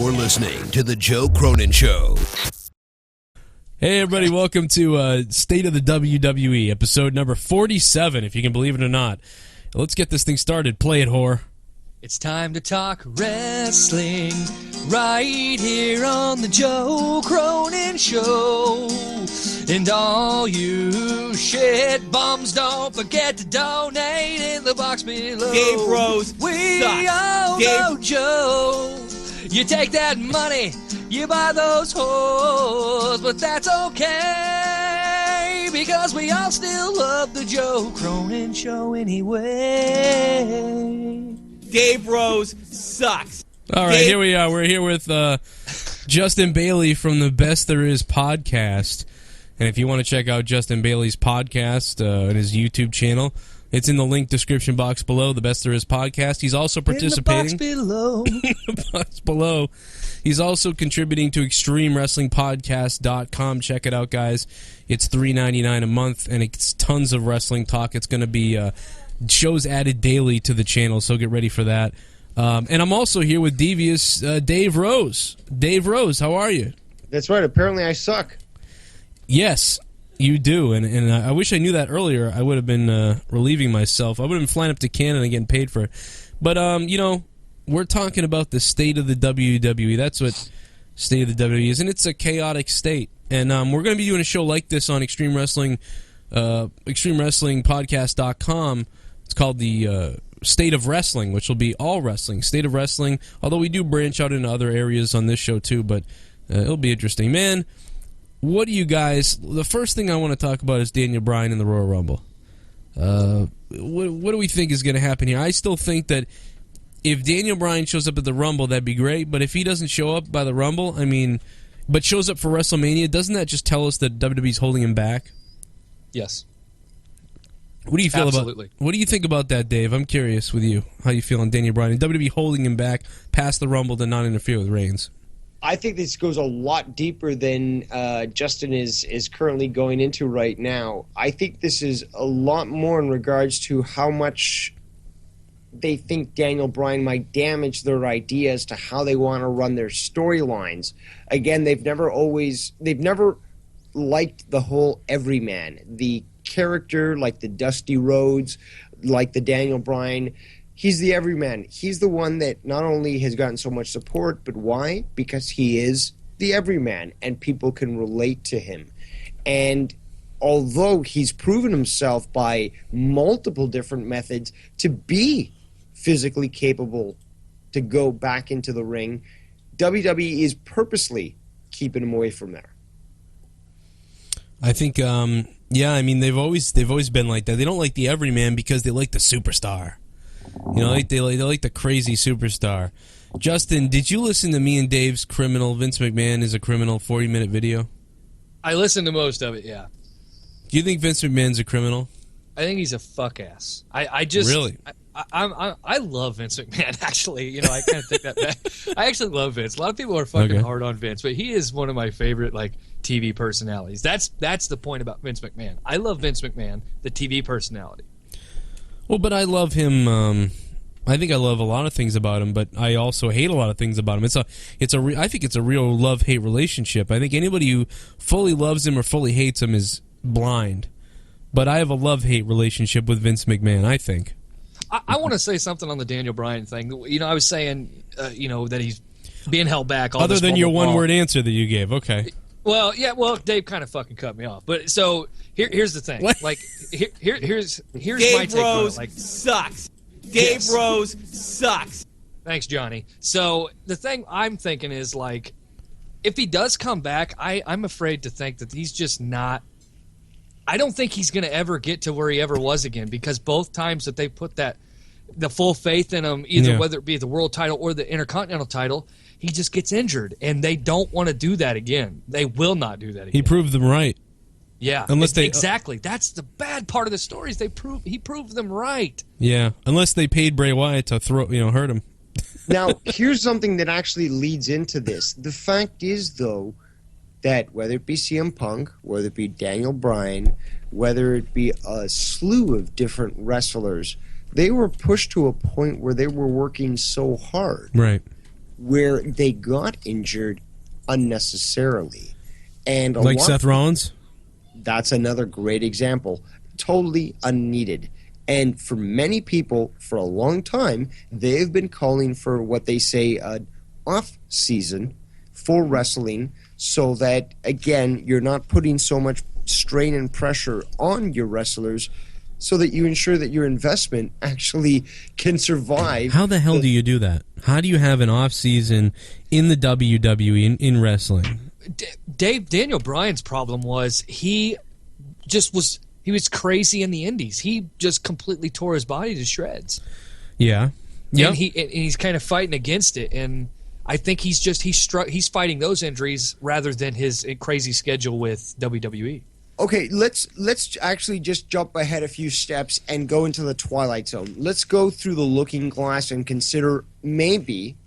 You're listening to The Joe Cronin Show. Hey, everybody. Welcome to State of the WWE, episode number 47, if you can believe it or not. Let's get this thing started. Play it, whore. It's time to talk wrestling right here on the Joe Cronin Show. And all you shit bums, don't forget to donate in the box below. Dave Rose We sucks. all know Joe. You take that money, you buy those whores, but that's okay, because we all still love the Joe Cronin Show anyway. Dave Rose sucks. All right, here we are. We're here with Justin Bailey from the Best There Is podcast. And if you want to check out Justin Bailey's podcast and his YouTube channel, it's in the link description box below, the Best There Is podcast. He's also participating. In the box below. The box below. He's also contributing to ExtremeWrestlingPodcast.com. Check it out, guys. It's $3.99 a month, and it's tons of wrestling talk. It's going to be shows added daily to the channel, so get ready for that. And I'm also here with Devious Dave Rose. Dave Rose, how are you? That's right. Apparently I suck. Yes, you do. And I wish I knew that earlier. I would have been relieving myself. I would have been flying up to Canada and getting paid for it. But, you know, we're talking about the state of the WWE. That's what state of the WWE is. And it's a chaotic state. And we're going to be doing a show like this on Extreme Wrestling, ExtremeWrestlingPodcast.com. It's called the State of Wrestling, which will be all wrestling. State of Wrestling, although we do branch out into other areas on this show too, but it'll be interesting. Man, what do you guys... The first thing I want to talk about is Daniel Bryan in the Royal Rumble. What do we think is going to happen here? I still think that if Daniel Bryan shows up at the Rumble, that'd be great, but if he doesn't show up by the Rumble, I mean, but shows up for WrestleMania, doesn't that just tell us that WWE's holding him back? Yes. What do you feel Absolutely. about? What do you think about that, Dave? I'm curious with you how you feel on Daniel Bryan and WWE holding him back past the Rumble to not interfere with Reigns. I think this goes a lot deeper than Justin is currently going into right now. I think this is a lot more in regards to how much they think Daniel Bryan might damage their idea as to how they want to run their storylines. Again, they've never liked the whole everyman, the character like the Dusty Rhodes, like the Daniel Bryan. He's the everyman. He's the one that not only has gotten so much support, but why? Because he is the everyman, and people can relate to him. And although he's proven himself by multiple different methods to be physically capable to go back into the ring, WWE is purposely keeping him away from there. I think, yeah, I mean, they've always been like that. They don't like the everyman because they like the superstar. You know, they like the crazy superstar. Justin, did you listen to me and Dave's Criminal, Vince McMahon is a Criminal 40-minute video? I listened to most of it, yeah. Do you think Vince McMahon's a criminal? I think he's a fuck ass. I just Really? I love Vince McMahon. Actually, you know, I kind of take that back. I actually love Vince. A lot of people are fucking hard on Vince, but he is one of my favorite TV personalities. That's the point about Vince McMahon. I love Vince McMahon, the TV personality. Well, but I love him. I think I love a lot of things about him, but I also hate a lot of things about him. I think it's a real love-hate relationship. I think anybody who fully loves him or fully hates him is blind. But I have a love-hate relationship with Vince McMahon, I think. I want to say something on the Daniel Bryan thing. You know, I was saying, that he's being held back. Other than your one-word answer that you gave, okay. Well, yeah, Dave kind of fucking cut me off. But so here's the thing. What? Here's Dave my take Rose on it. sucks. Dave Rose sucks. Thanks, Johnny. So the thing I'm thinking is, if he does come back, I'm afraid to think that he's just not. I don't think he's going to ever get to where he ever was again, because both times that they put the full faith in him, either whether it be the world title or the Intercontinental title, he just gets injured, and they don't want to do that again. They will not do that again. He proved them right. Yeah, exactly. That's the bad part of the story. Is he proved them right. Yeah, unless they paid Bray Wyatt to hurt him. Now, here's something that actually leads into this. The fact is, though, that whether it be CM Punk, whether it be Daniel Bryan, whether it be a slew of different wrestlers, they were pushed to a point where they were working so hard. Right. where they got injured unnecessarily. And Like Seth Rollins? That's another great example. Totally unneeded. And for many people, for a long time, they've been calling for what they say an off season for wrestling, so that, again, you're not putting so much strain and pressure on your wrestlers, so that you ensure that your investment actually can survive. How the hell do you do that? How do you have an off season in the WWE in wrestling? Daniel Bryan's problem was he was crazy in the indies. He just completely tore his body to shreds. Yeah. And he's kind of fighting against it, and I think he's fighting those injuries rather than his crazy schedule with WWE. Okay, let's actually just jump ahead a few steps and go into the Twilight Zone. Let's go through the looking glass and consider maybe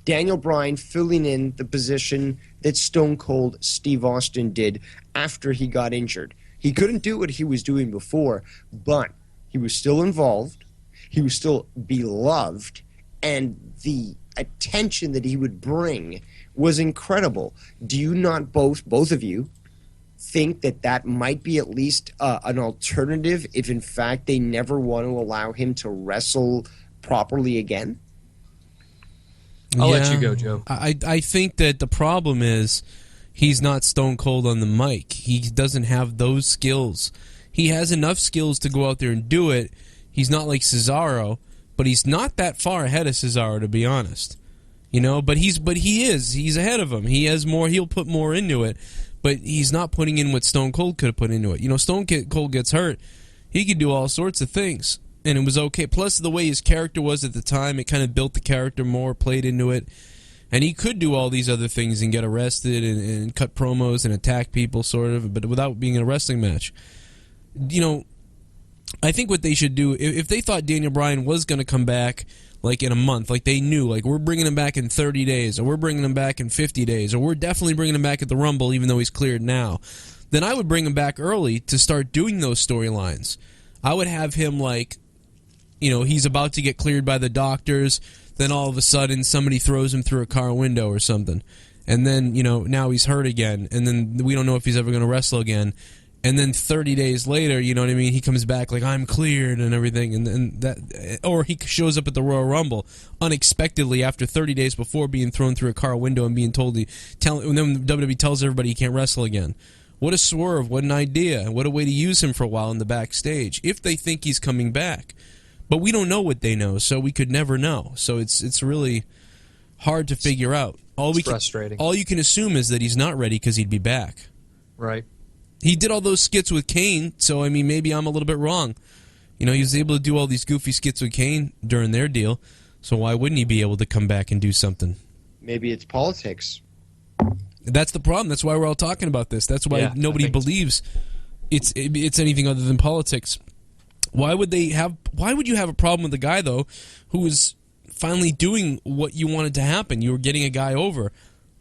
Daniel Bryan filling in the position that Stone Cold Steve Austin did after he got injured. He couldn't do what he was doing before, but he was still involved, he was still beloved, and the attention that he would bring was incredible. Do you not both of you, think that might be at least an alternative if in fact they never want to allow him to wrestle properly again? I'll let you go, Joe. I think that the problem is he's not Stone Cold on the mic. He doesn't have those skills. He has enough skills to go out there and do it. He's not like Cesaro, but he's not that far ahead of Cesaro, to be honest. You know, but he's ahead of him. He has more. He'll put more into it. But he's not putting in what Stone Cold could have put into it. You know, Stone Cold gets hurt. He could do all sorts of things. And it was okay. Plus, the way his character was at the time, it kind of built the character more, played into it. And he could do all these other things and get arrested and cut promos and attack people, sort of, but without being in a wrestling match. You know, I think what they should do, if they thought Daniel Bryan was going to come back like in a month, like they knew, like we're bringing him back in 30 days, or we're bringing him back in 50 days, or we're definitely bringing him back at the Rumble even though he's cleared now, then I would bring him back early to start doing those storylines. I would have him like, you know, he's about to get cleared by the doctors, then all of a sudden somebody throws him through a car window or something, and then, you know, now he's hurt again, and then we don't know if he's ever going to wrestle again. And then 30 days later, you know what I mean, he comes back like, I'm cleared and everything, and that, or he shows up at the Royal Rumble unexpectedly after 30 days before being thrown through a car window and being told, and then WWE tells everybody he can't wrestle again. What a swerve, what an idea, what a way to use him for a while in the backstage, if they think he's coming back. But we don't know what they know, so we could never know. So it's really hard to figure out. Frustrating. All you can assume is that he's not ready because he'd be back. Right. He did all those skits with Kane, so, I mean, maybe I'm a little bit wrong. You know, he was able to do all these goofy skits with Kane during their deal, so why wouldn't he be able to come back and do something? Maybe it's politics. That's the problem. That's why we're all talking about this. That's why nobody believes it's anything other than politics. Why would you have a problem with a guy, though, who is finally doing what you wanted to happen? You were getting a guy over.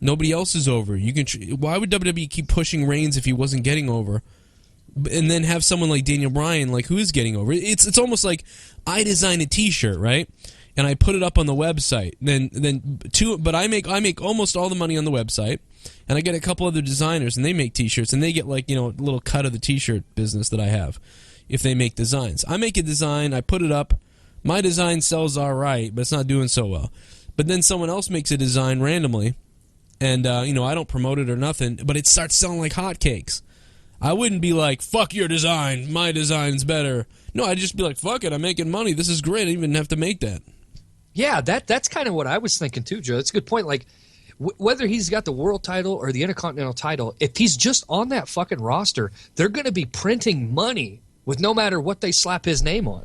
Nobody else is over. Why would WWE keep pushing Reigns if he wasn't getting over, and then have someone like Daniel Bryan, like, who is getting over? It's almost like I design a T-shirt, right, and I put it up on the website. But I make almost all the money on the website, and I get a couple other designers, and they make T-shirts, and they get, like, you know, a little cut of the T-shirt business that I have. If they make designs, I make a design, I put it up. My design sells all right, but it's not doing so well. But then someone else makes a design randomly. And, you know, I don't promote it or nothing, but it starts selling like hotcakes. I wouldn't be like, fuck your design, my design's better. No, I'd just be like, fuck it, I'm making money, this is great, I didn't even have to make that. Yeah, that's kind of what I was thinking too, Joe. That's a good point. Like, whether he's got the world title or the Intercontinental title, if he's just on that fucking roster, they're going to be printing money with no matter what they slap his name on.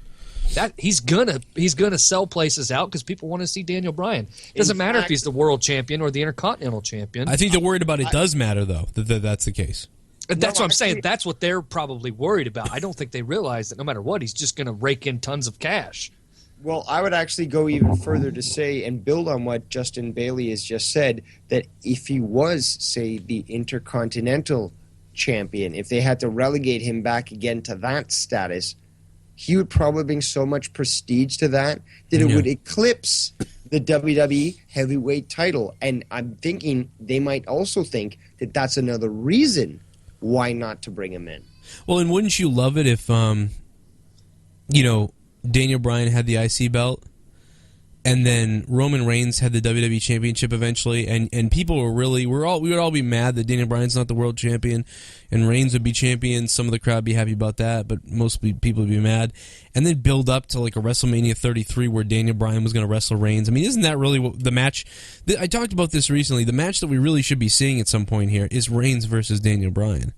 That he's gonna sell places out because people want to see Daniel Bryan. It doesn't matter if he's the world champion or the Intercontinental champion. I think they're worried about it does matter, though, that's the case. That's what I'm saying. That's what they're probably worried about. I don't think they realize that no matter what, he's just going to rake in tons of cash. Well, I would actually go even further to say and build on what Justin Bailey has just said, that if he was, say, the Intercontinental champion, if they had to relegate him back again to that status, he would probably bring so much prestige to that it would eclipse the WWE heavyweight title. And I'm thinking they might also think that that's another reason why not to bring him in. Well, and wouldn't you love it if, Daniel Bryan had the IC belt, and then Roman Reigns had the WWE Championship eventually, and people were we would all be mad that Daniel Bryan's not the world champion, and Reigns would be champion. Some of the crowd would be happy about that, but most people would be mad. And then build up to like a WrestleMania 33 where Daniel Bryan was going to wrestle Reigns. I mean, isn't that really what the match? I talked about this recently. The match that we really should be seeing at some point here is Reigns versus Daniel Bryan,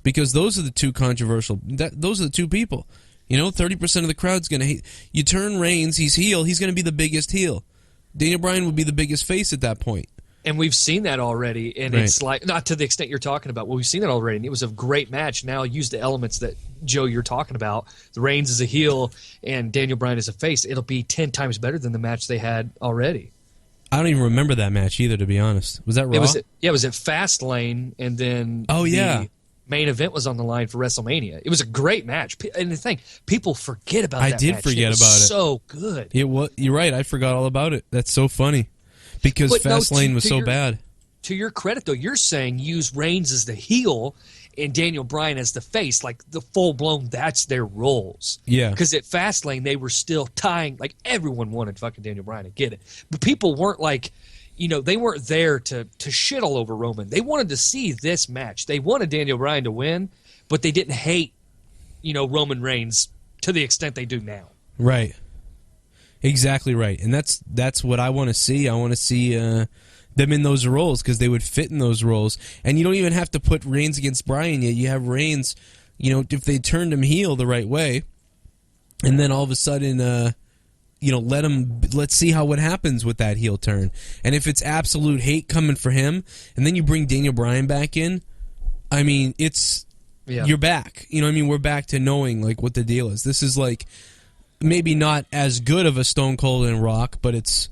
because those are the two controversial. Those are the two people. 30% of the crowd's going to hate. You turn Reigns, he's heel, he's going to be the biggest heel. Daniel Bryan would be the biggest face at that point. And we've seen that already, and it's like, not to the extent you're talking about, well, we've seen that already, and it was a great match. Now use the elements that, Joe, you're talking about. The Reigns is a heel, and Daniel Bryan is a face. It'll be 10 times better than the match they had already. I don't even remember that match either, to be honest. Was that Raw? It was at Fastlane, and then the main event was on the line for WrestleMania. It was a great match. And the thing, people forget about that match. I did forget about it. So good. You're right. I forgot all about it. That's so funny. Because Fastlane was so bad. To your credit, though, you're saying use Reigns as the heel and Daniel Bryan as the face, like the full-blown, that's their roles. Yeah. Because at Fastlane, they were still tying, like everyone wanted fucking Daniel Bryan to get it. But people weren't like, they weren't there to shit all over Roman. They wanted to see this match. They wanted Daniel Bryan to win, but they didn't hate, Roman Reigns to the extent they do now. Right. Exactly right. And that's what I want to see. I want to see them in those roles because they would fit in those roles. And you don't even have to put Reigns against Bryan yet. You have Reigns, if they turned him heel the right way, and then all of a sudden, let's see what happens with that heel turn. And if it's absolute hate coming for him, and then you bring Daniel Bryan back in, I mean, you're back. We're back to knowing like what the deal is. This is like maybe not as good of a Stone Cold and Rock, but it's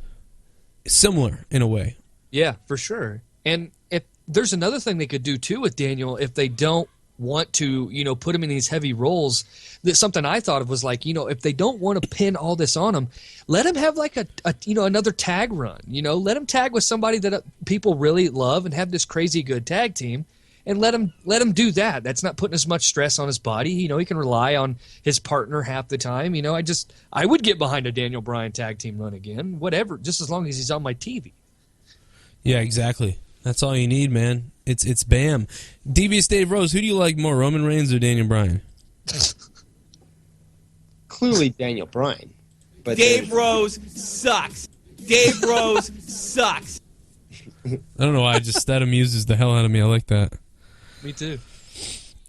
similar in a way. Yeah, for sure. And if there's another thing they could do too with Daniel, if they don't want to, put him in these heavy roles, that something I thought of was like, if they don't want to pin all this on him, let him have like a another tag run. Let him tag with somebody that people really love and have this crazy good tag team. And let him do that. That's not putting as much stress on his body. He can rely on his partner half the time. I would get behind a Daniel Bryan tag team run again, whatever, just as long as he's on my TV. Yeah, exactly. That's all you need, man. It's bam. Devious Dave Rose, who do you like more, Roman Reigns or Daniel Bryan? Clearly Daniel Bryan. But Dave Rose sucks. Dave Rose sucks. I don't know why. That amuses the hell out of me. I like that. Me too.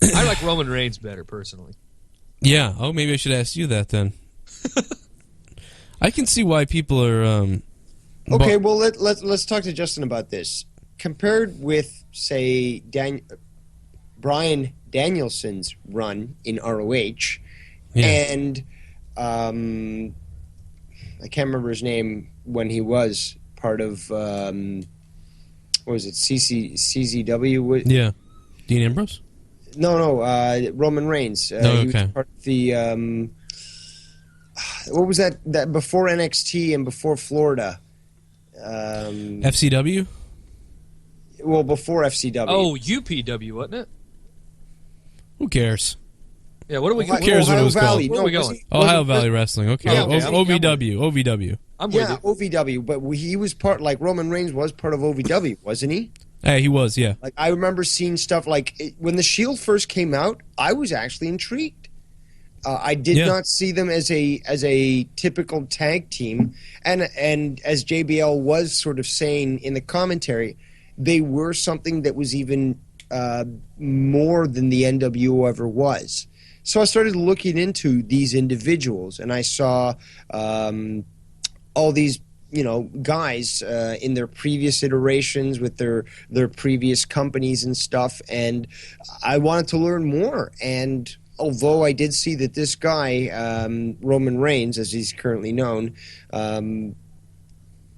I like Roman Reigns better, personally. Yeah. Oh, maybe I should ask you that then. I can see why people are... okay, well, let's talk to Justin about this. Compared with, say, Bryan Danielson's run in ROH, and I can't remember his name when he was part of... what was it, CZW? Yeah. Dean Ambrose? No, Roman Reigns. He was part of the... what was that before NXT and before Florida? FCW? Well, before FCW. Oh, UPW, wasn't it? Who cares? Yeah, what are we going? Who cares what it was Valley. called? Where are we going? Ohio Valley Wrestling. Okay. Yeah, okay. OVW. I'm with you. OVW, but he was part, like Roman Reigns was part of OVW, wasn't he? Hey, he was, yeah. Like I remember seeing stuff like when the Shield first came out, I was actually intrigued. I did not see them as a typical tag team, and as JBL was sort of saying in the commentary, they were something that was even more than the NWO ever was. So I started looking into these individuals, and I saw all these guys in their previous iterations with their previous companies and stuff, and I wanted to learn more. And although I did see that this guy, Roman Reigns, as he's currently known,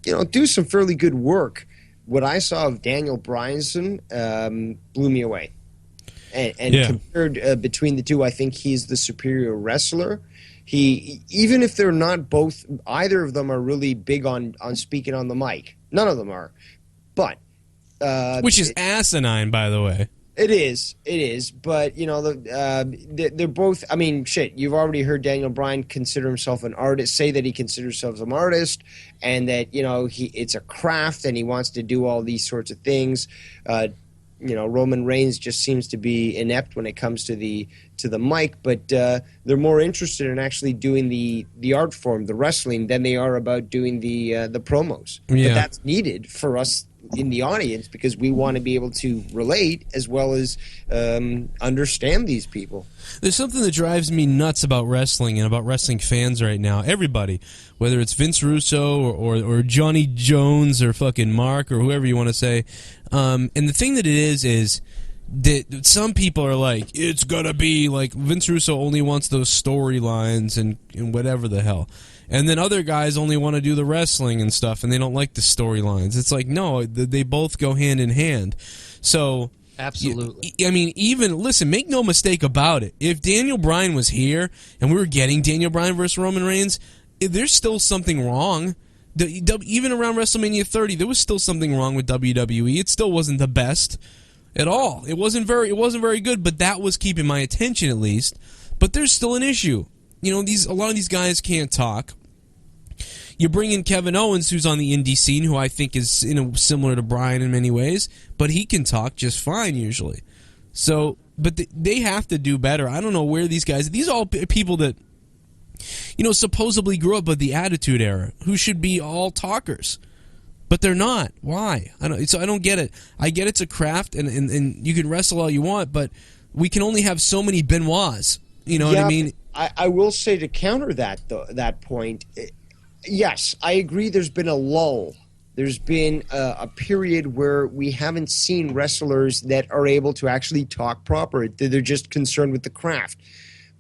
do some fairly good work, what I saw of Daniel Bryan blew me away. And compared between the two, I think he's the superior wrestler. He even if they're not both, either of them are really big on speaking on the mic. None of them are, but which is asinine, by the way. It is, but they're both. I mean, shit. You've already heard Daniel Bryan consider himself an artist, say that he considers himself an artist, and that it's a craft, and he wants to do all these sorts of things. Roman Reigns just seems to be inept when it comes to the mic, but they're more interested in actually doing the art form, the wrestling, than they are about doing the promos. Yeah. But that's needed for us in the audience because we want to be able to relate as well as understand these people. There's something that drives me nuts about wrestling and about wrestling fans right now. Everybody, whether it's Vince Russo or Johnny Jones or fucking Mark or whoever you want to say, and the thing that it is that some people are like, it's gonna be like Vince Russo only wants those storylines and whatever the hell. And then other guys only want to do the wrestling and stuff, and they don't like the storylines. It's like, no, they both go hand in hand. So, absolutely. Listen, make no mistake about it. If Daniel Bryan was here and we were getting Daniel Bryan versus Roman Reigns, there's still something wrong. Even around WrestleMania 30, there was still something wrong with WWE. It still wasn't the best at all. It wasn't very good, but that was keeping my attention at least. But there's still an issue. A lot of these guys can't talk. You bring in Kevin Owens, who's on the indie scene, who I think is similar to Bryan in many ways, but he can talk just fine usually. So, but they have to do better. I don't know where these guys. These are all people that supposedly grew up with the Attitude Era, who should be all talkers, but they're not. Why? I don't get it. I get it's a craft, and you can wrestle all you want, but we can only have so many Benoits. You know what I mean? I will say to counter that point, yes, I agree there's been a lull. There's been a period where we haven't seen wrestlers that are able to actually talk proper. They're just concerned with the craft.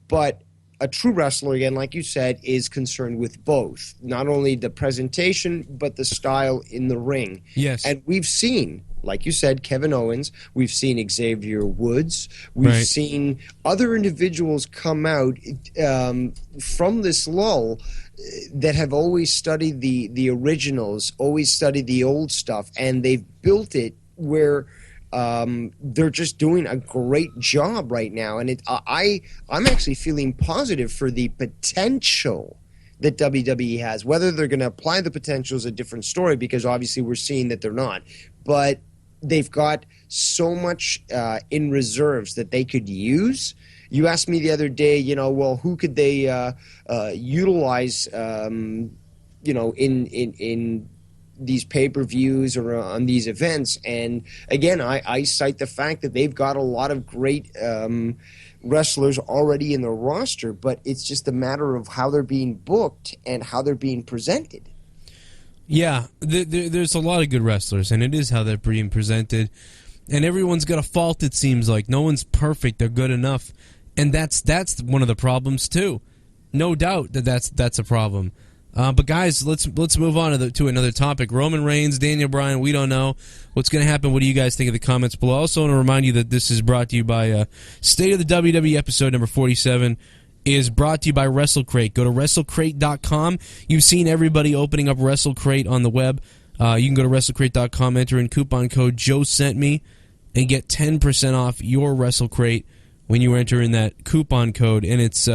But a true wrestler, again, like you said, is concerned with both. Not only the presentation, but the style in the ring. Yes. And we've seen, like you said, Kevin Owens. We've seen Xavier Woods. We've seen other individuals come out from this lull that have always studied the originals, always studied the old stuff, and they've built it where they're just doing a great job right now. And I'm actually feeling positive for the potential that WWE has. Whether they're going to apply the potential is a different story, because obviously we're seeing that they're not. But they've got so much in reserves that they could use. You asked me the other day, who could they utilize, in these pay-per-views or on these events. And again, I cite the fact that they've got a lot of great wrestlers already in the roster, but it's just a matter of how they're being booked and how they're being presented. Yeah, there's a lot of good wrestlers, and it is how they're being presented. And everyone's got a fault, it seems like. No one's perfect. They're good enough. And that's one of the problems, too. No doubt that's a problem. But guys, let's move on to another topic. Roman Reigns, Daniel Bryan, we don't know what's going to happen. What do you guys think of the comments below? I also want to remind you that this is brought to you by State of the WWE episode number 47 is brought to you by WrestleCrate. Go to WrestleCrate.com. You've seen everybody opening up WrestleCrate on the web. You can go to WrestleCrate.com, enter in coupon code Joe Sent Me, and get 10% off your WrestleCrate when you enter in that coupon code. And it's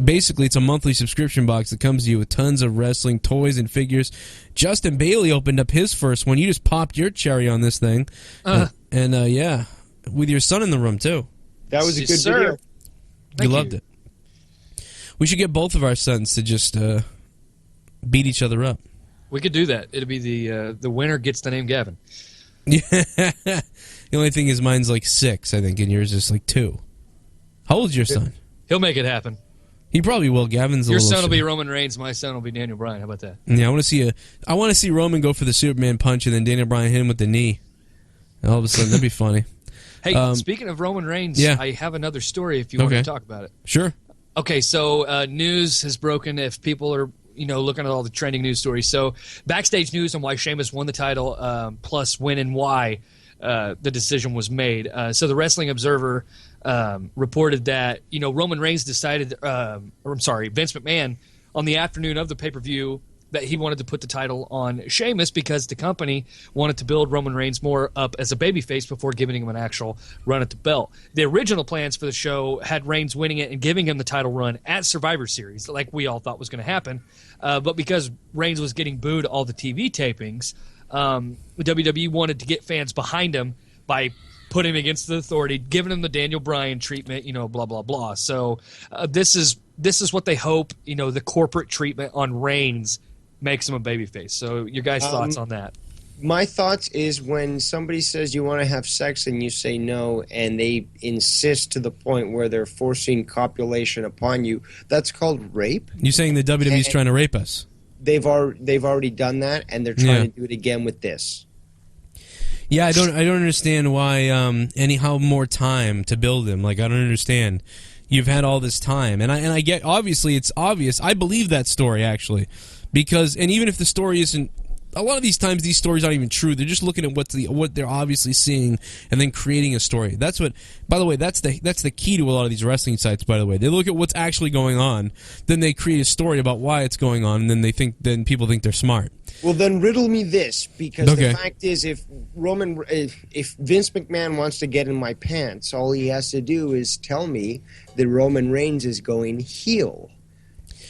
basically it's a monthly subscription box that comes to you with tons of wrestling toys and figures. Justin Bailey opened up his first one. You just popped your cherry on this thing. Yeah, with your son in the room, too. That was a good video. You loved it. We should get both of our sons to just beat each other up. We could do that. It'll be the winner gets the name Gavin. Yeah. The only thing is mine's like 6, I think, and yours is like 2. How old's your son? He'll make it happen. He probably will. Gavin's a Your little son will be Roman Reigns. My son will be Daniel Bryan. How about that? Yeah, I want to see Roman go for the Superman punch and then Daniel Bryan hit him with the knee. And all of a sudden, that'd be funny. Hey, speaking of Roman Reigns, I have another story if you want to talk about it. Sure. Okay, so news has broken. If people are looking at all the trending news stories, so backstage news on why Sheamus won the title, plus when and why the decision was made. So the Wrestling Observer reported that Roman Reigns decided, Vince McMahon, on the afternoon of the pay-per-view, that he wanted to put the title on Sheamus because the company wanted to build Roman Reigns more up as a babyface before giving him an actual run at the belt. The original plans for the show had Reigns winning it and giving him the title run at Survivor Series, like we all thought was going to happen. But because Reigns was getting booed all the TV tapings, the WWE wanted to get fans behind him by putting him against the Authority, giving him the Daniel Bryan treatment, blah, blah, blah. So this is what they hope, the corporate treatment on Reigns makes him a babyface. So your guys' thoughts on that? My thoughts is when somebody says you want to have sex and you say no, and they insist to the point where they're forcing copulation upon you, that's called rape. You saying the WWE's trying to rape us? They've already done that, and they're trying to do it again with this. Yeah, I don't understand why how more time to build him. Like, I don't understand. You've had all this time, and I get, obviously it's obvious. I believe that story actually. Because, and even if the story isn't, a lot of these times these stories aren't even true. They're just looking at what they're obviously seeing and then creating a story. That's what, by the way, that's the key to a lot of these wrestling sites, by the way. They look at what's actually going on, then they create a story about why it's going on, and then people think they're smart. Well, then riddle me this, because the fact is, if Vince McMahon wants to get in my pants, all he has to do is tell me that Roman Reigns is going heel.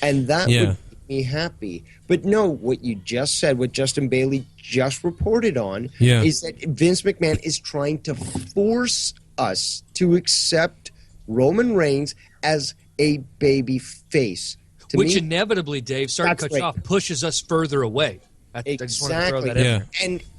And that would me happy. But no, what you just said, what Justin Bailey just reported on, is that Vince McMahon is trying to force us to accept Roman Reigns as a baby face. Which inevitably, Dave, sorry to cut you off, pushes us further away. I just want to throw that in there.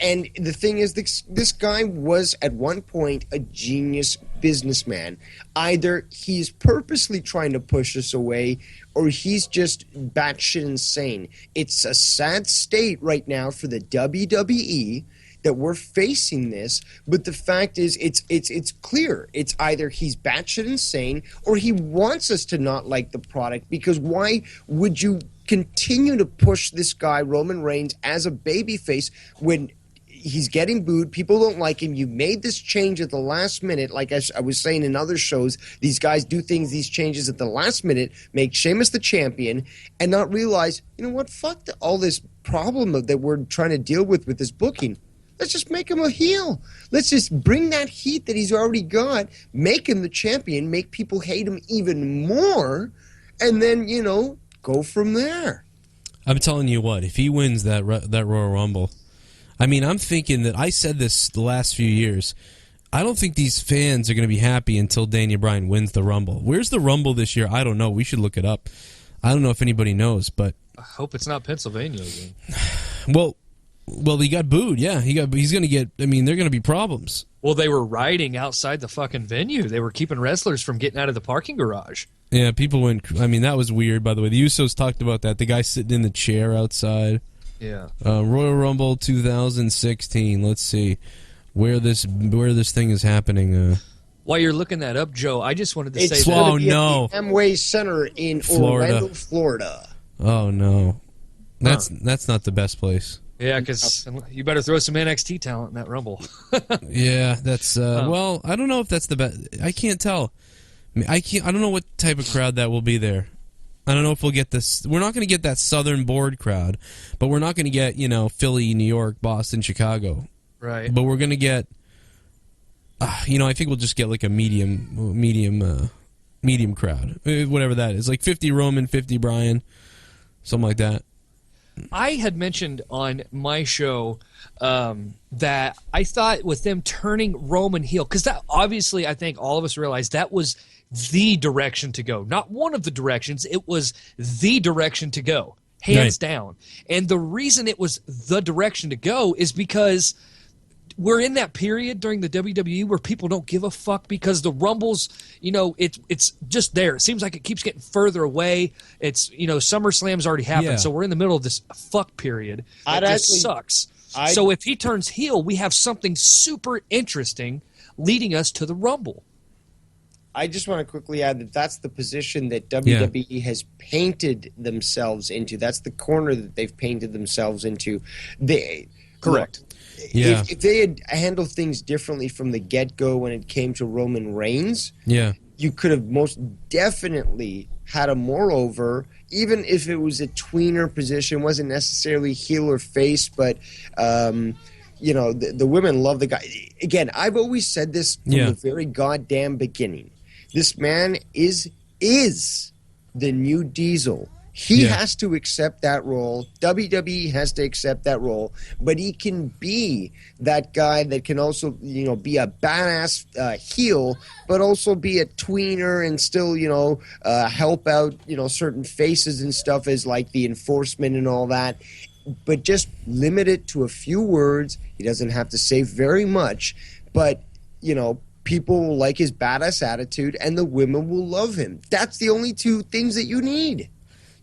And the thing is, this guy was at one point a genius businessman. Either he's purposely trying to push us away, or he's just batshit insane. It's a sad state right now for the WWE that we're facing this, but the fact is, it's clear. It's either he's batshit insane, or he wants us to not like the product, because why would you continue to push this guy, Roman Reigns, as a babyface when he's getting booed, people don't like him, you made this change at the last minute, like I was saying in other shows, these guys do these changes at the last minute, make Sheamus the champion, and not realize, you know what, fuck all this problem that we're trying to deal with this booking. Let's just make him a heel. Let's just bring that heat that he's already got, make him the champion, make people hate him even more, and then, go from there. I'm telling you what, if he wins that Royal Rumble, I mean, I'm thinking that I said this the last few years. I don't think these fans are going to be happy until Daniel Bryan wins the Rumble. Where's the Rumble this year? I don't know. We should look it up. I don't know if anybody knows, but I hope it's not Pennsylvania again. Well, he got booed. Yeah, he's going to get. I mean, there are going to be problems. Well, they were rioting outside the fucking venue. They were keeping wrestlers from getting out of the parking garage. Yeah, people went. I mean, that was weird. By the way, the Usos talked about that. The guy sitting in the chair outside. Yeah. Royal Rumble 2016. Let's see where this thing is happening. While you're looking that up, Joe, I just wanted to say it's that. going to be at the Amway Center in Orlando, Florida. Oh no, that's not the best place. Yeah, because you better throw some NXT talent in that Rumble. Yeah, that's well, I don't know if that's the best. I can't tell. I don't know what type of crowd that will be there. I don't know if we'll get this. We're not going to get that Southern board crowd, but we're not going to get Philly, New York, Boston, Chicago. Right. But we're going to get. I think we'll just get like a medium crowd, whatever that is, like 50 Roman, 50 Bryan, something like that. I had mentioned on my show that I thought with them turning Roman heel, because that obviously I think all of us realized that was the direction to go. Not one of the directions, it was the direction to go, hands down. And the reason it was the direction to go is because we're in that period during the WWE where people don't give a fuck because the Rumbles, it's just there. It seems like it keeps getting further away. It's, SummerSlam's already happened, so we're in the middle of this fuck period. It just sucks. So if he turns heel, we have something super interesting leading us to the Rumble. I just want to quickly add that that's the position that WWE has painted themselves into. That's the corner that they've painted themselves into. Correct. Yeah. If they had handled things differently from the get-go when it came to Roman Reigns, Yeah. you could have most definitely had him more over, even if it was a tweener position, wasn't necessarily heel or face, but the women love the guy. Again, I've always said this from the very goddamn beginning. This man is the new Diesel. He has to accept that role. WWE has to accept that role. But he can be that guy that can also, be a badass heel, but also be a tweener and still, help out, certain faces and stuff as like the enforcement and all that. But just limit it to a few words. He doesn't have to say very much. But, people will like his badass attitude and the women will love him. That's the only two things that you need.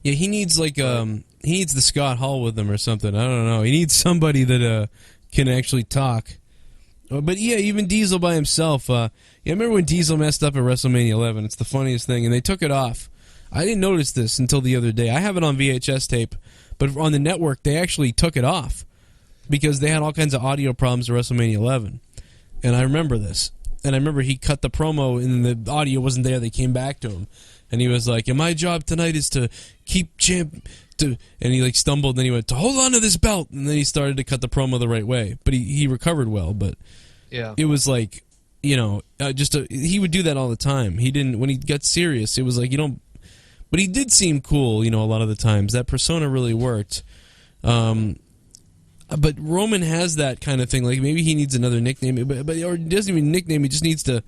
Yeah, he needs he needs the Scott Hall with him or something. I don't know. He needs somebody that can actually talk. But yeah, even Diesel by himself. I remember when Diesel messed up at WrestleMania 11. It's the funniest thing, and they took it off. I didn't notice this until the other day. I have it on VHS tape, but on the network they actually took it off because they had all kinds of audio problems at WrestleMania 11. And I remember this. And I remember he cut the promo and the audio wasn't there. They came back to him. And he was like, "And my job tonight is to keep champ." And he stumbled. And then he went to hold on to this belt. And then he started to cut the promo the right way. But he recovered well. But it was like, he would do that all the time. He didn't when he got serious. It was like you don't. But he did seem cool. A lot of the times that persona really worked. But Roman has that kind of thing. Like maybe he needs another nickname, but or he doesn't even nickname. He just needs to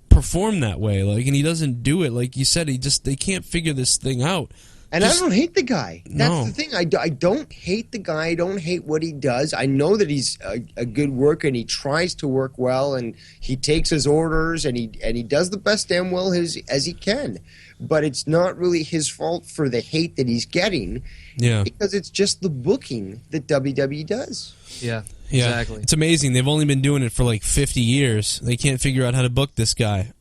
perform that way, and he doesn't do it. Like you said, they can't figure this thing out. And I don't hate the guy. That's the thing. I don't hate the guy. I don't hate what he does. I know that he's a good worker and he tries to work well and he takes his orders and he does the best damn well as he can. But it's not really his fault for the hate that he's getting. Yeah. Because it's just the booking that WWE does. Yeah. Exactly. It's amazing. They've only been doing it for 50 years. They can't figure out how to book this guy.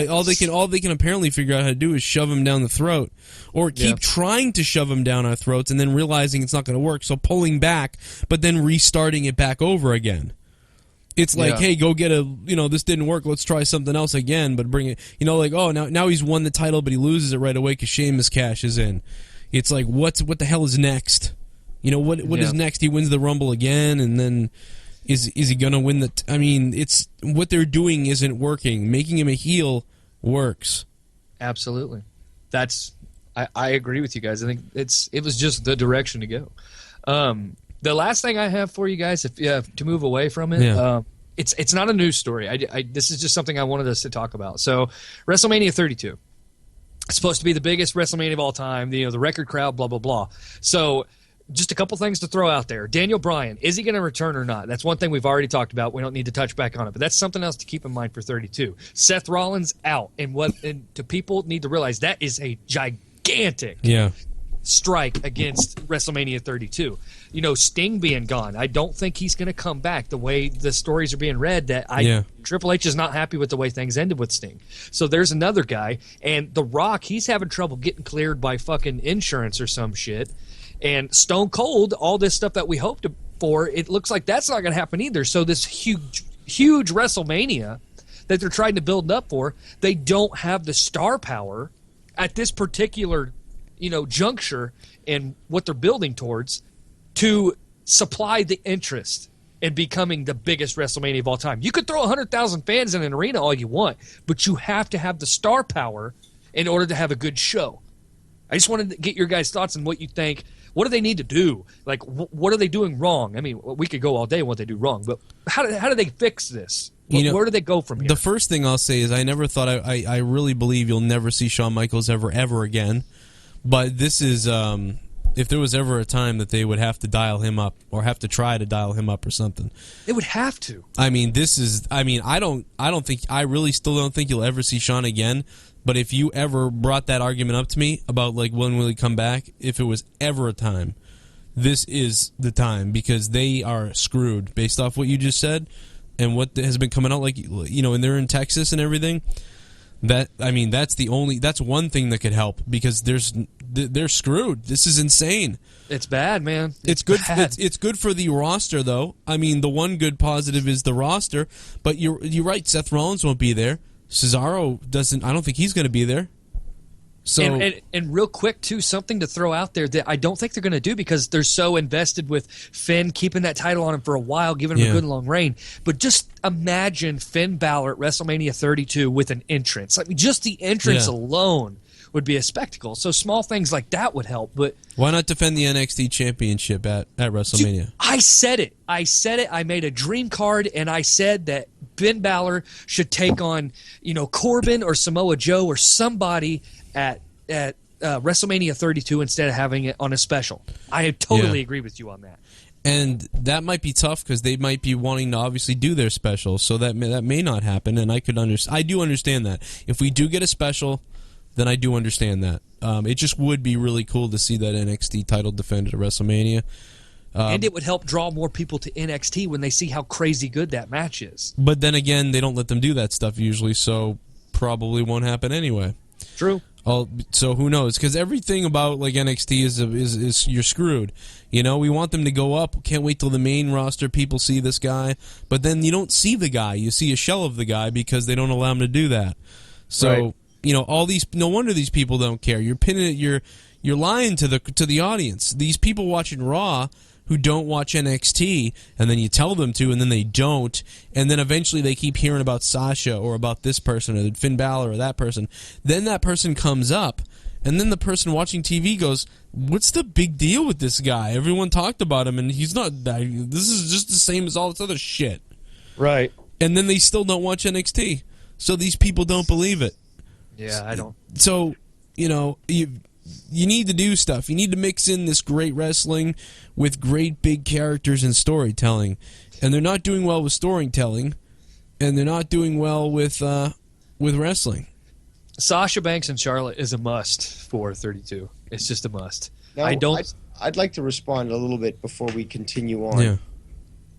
All they can apparently figure out how to do is shove him down the throat, or keep trying to shove him down our throats, and then realizing it's not going to work, so pulling back, but then restarting it back over again. It's like, hey, go get this didn't work. Let's try something else again, but bring it. Now he's won the title, but he loses it right away because Sheamus cashes in. It's like, what the hell is next? What is next? He wins the Rumble again, and then. Is he going to win the... it's what they're doing isn't working. Making him a heel works. Absolutely. I agree with you guys. I think it was just the direction to go. The last thing I have for you guys, if you have to move away from it, it's not a news story. This is just something I wanted us to talk about. So, WrestleMania 32. It's supposed to be the biggest WrestleMania of all time, the record crowd, blah, blah, blah. So... just a couple things to throw out there. Daniel Bryan, is he going to return or not? That's one thing we've already talked about. We don't need to touch back on it, but that's something else to keep in mind for 32. Seth Rollins out, and to people need to realize that is a gigantic strike against WrestleMania 32. Sting being gone, I don't think he's going to come back. The way the stories are being read, Triple H is not happy with the way things ended with Sting. So there's another guy, and The Rock, he's having trouble getting cleared by fucking insurance or some shit. And Stone Cold, all this stuff that we hoped for, it looks like that's not going to happen either. So this huge WrestleMania that they're trying to build up for, they don't have the star power at this particular, juncture in what they're building towards to supply the interest in becoming the biggest WrestleMania of all time. You could throw 100,000 fans in an arena all you want, but you have to have the star power in order to have a good show. I just wanted to get your guys' thoughts on what you think. What do they need to do? Like, what are they doing wrong? We could go all day on what they do wrong, but how do they fix this? Where do they go from here? The first thing I'll say is I never thought I really believe you'll never see Shawn Michaels ever again. But this is if there was ever a time that they would have to dial him up or have to try to dial him up or something, they would have to. I really still don't think you'll ever see Shawn again. But if you ever brought that argument up to me about when will he come back, if it was ever a time, this is the time, because they are screwed based off what you just said and what has been coming out, and they're in Texas and everything. That's one thing that could help, because they're screwed. This is insane. It's bad, man. It's good. Bad. It's good for the roster, though. I mean, the one good positive is the roster. But you're right. Seth Rollins won't be there. Cesaro doesn't. I don't think he's going to be there. So and real quick too, something to throw out there that I don't think they're going to do, because they're so invested with Finn keeping that title on him for a while, giving him a good long reign. But just imagine Finn Balor at WrestleMania 32 with an entrance. I mean, just the entrance alone would be a spectacle. So small things like that would help. But why not defend the NXT Championship at WrestleMania? Dude, I said it. I made a dream card, and I said that Finn Balor should take on, Corbin or Samoa Joe or somebody at WrestleMania 32 instead of having it on a special. I totally agree with you on that. And that might be tough, because they might be wanting to obviously do their special, so that may not happen. And I do understand that. If we do get a special, then I do understand that. It just would be really cool to see that NXT title defended at WrestleMania. And it would help draw more people to NXT when they see how crazy good that match is. But then again, they don't let them do that stuff usually, so probably won't happen anyway. True. So who knows? Because everything about NXT is you're screwed. We want them to go up. Can't wait till the main roster people see this guy. But then you don't see the guy. You see a shell of the guy, because they don't allow him to do that. So all these. No wonder these people don't care. You're pinning it. You're lying to the audience. These people watching Raw who don't watch NXT, and then you tell them to, and then they don't, and then eventually they keep hearing about Sasha or about this person or Finn Balor or that person. Then that person comes up, and then the person watching TV goes, "What's the big deal with this guy? Everyone talked about him, and he's not. This is just the same as all this other shit." Right. And then they still don't watch NXT, so these people don't believe it. Yeah, I don't. So you need to do stuff. You need to mix in this great wrestling with great big characters and storytelling. And they're not doing well with storytelling, and they're not doing well with wrestling. Sasha Banks and Charlotte is a must for 32. It's just a must. Now, I'd like to respond a little bit before we continue on. Yeah.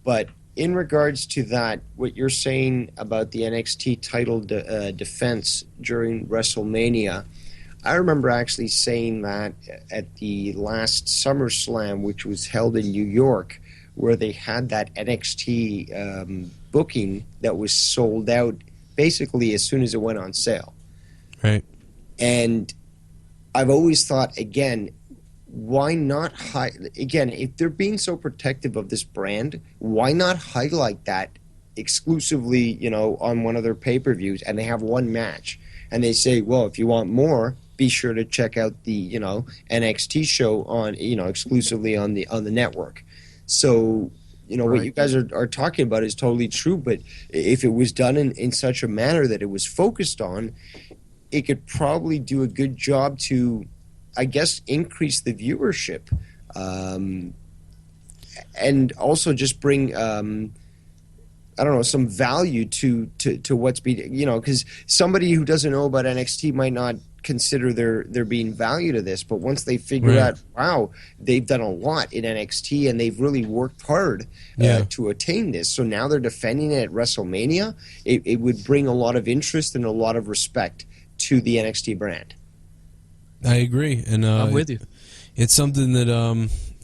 But in regards to that, what you're saying about the NXT title defense during WrestleMania, I remember actually saying that at the last SummerSlam, which was held in New York, where they had that NXT booking that was sold out basically as soon as it went on sale. Right. And I've always thought, again, why not again, if they're being so protective of this brand, why not highlight that exclusively, on one of their pay-per-views, and they have one match, and they say, well, if you want more, be sure to check out the NXT show on exclusively on the network. So what you guys are talking about is totally true, but if it was done in such a manner that it was focused on, it could probably do a good job to, I guess, increase the viewership, and also just bring some value to what's being, because somebody who doesn't know about NXT might not consider there being value to this, but once they figure out, wow, they've done a lot in NXT and they've really worked hard to attain this, so now they're defending it at WrestleMania, it would bring a lot of interest and a lot of respect to the NXT brand. I agree, and I'm with you. It's something that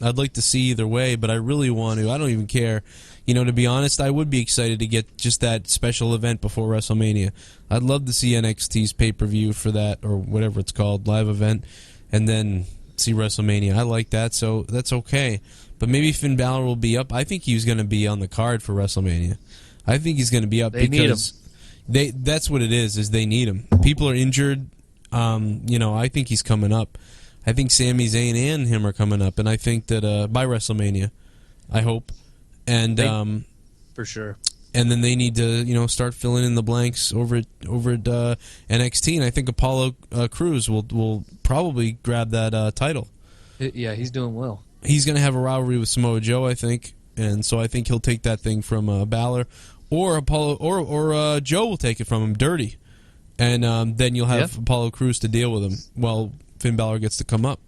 I'd like to see either way, but I really want to. I don't even care. To be honest, I would be excited to get just that special event before WrestleMania. I'd love to see NXT's pay-per-view for that, or whatever it's called, live event, and then see WrestleMania. I like that, so that's okay. But maybe Finn Balor will be up. I think he's going to be on the card for WrestleMania. I think he's going to be up because that's what it is they need him. People are injured. I think he's coming up. I think Sami Zayn and him are coming up, and I think that by WrestleMania, I hope. And for sure. And then they need to start filling in the blanks over at NXT, and I think Apollo Crews will probably grab that title. Yeah, he's doing well. He's going to have a rivalry with Samoa Joe, I think, and so I think he'll take that thing from Balor, or Apollo, or Joe will take it from him dirty, and then you'll have Apollo Crews to deal with him while Finn Balor gets to come up.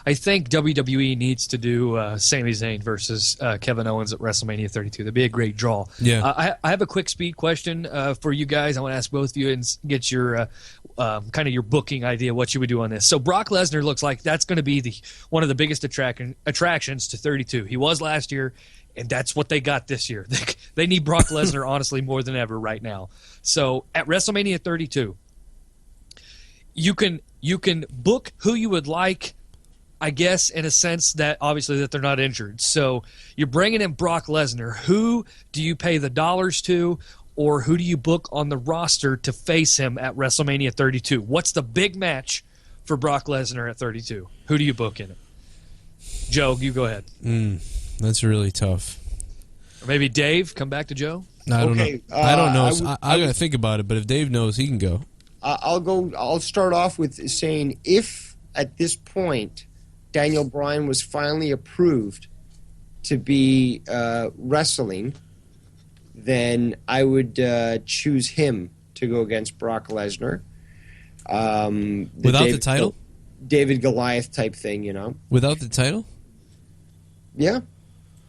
I think WWE needs to do Sami Zayn versus Kevin Owens at WrestleMania 32. That'd be a great draw. Yeah. I have a quick speed question for you guys. I want to ask both of you and get your kind of your booking idea, what you would do on this. So Brock Lesnar looks like that's going to be one of the biggest attractions to 32. He was last year, and that's what they got this year. They need Brock Lesnar, honestly, more than ever right now. So at WrestleMania 32, you can book who you would like, I guess, in a sense that obviously that they're not injured. So you're bringing in Brock Lesnar. Who do you pay the dollars to, or who do you book on the roster to face him at WrestleMania 32? What's the big match for Brock Lesnar at 32? Who do you book in it? Joe, you go ahead. That's really tough. Or maybe Dave, come back to Joe. I don't know. I don't know. I got to would- think about it, but if Dave knows, he can go. I'll start off with saying, if at this point Daniel Bryan was finally approved to be wrestling, then I would choose him to go against Brock Lesnar. Without the title? David Goliath type thing, you know. Without the title? Yeah,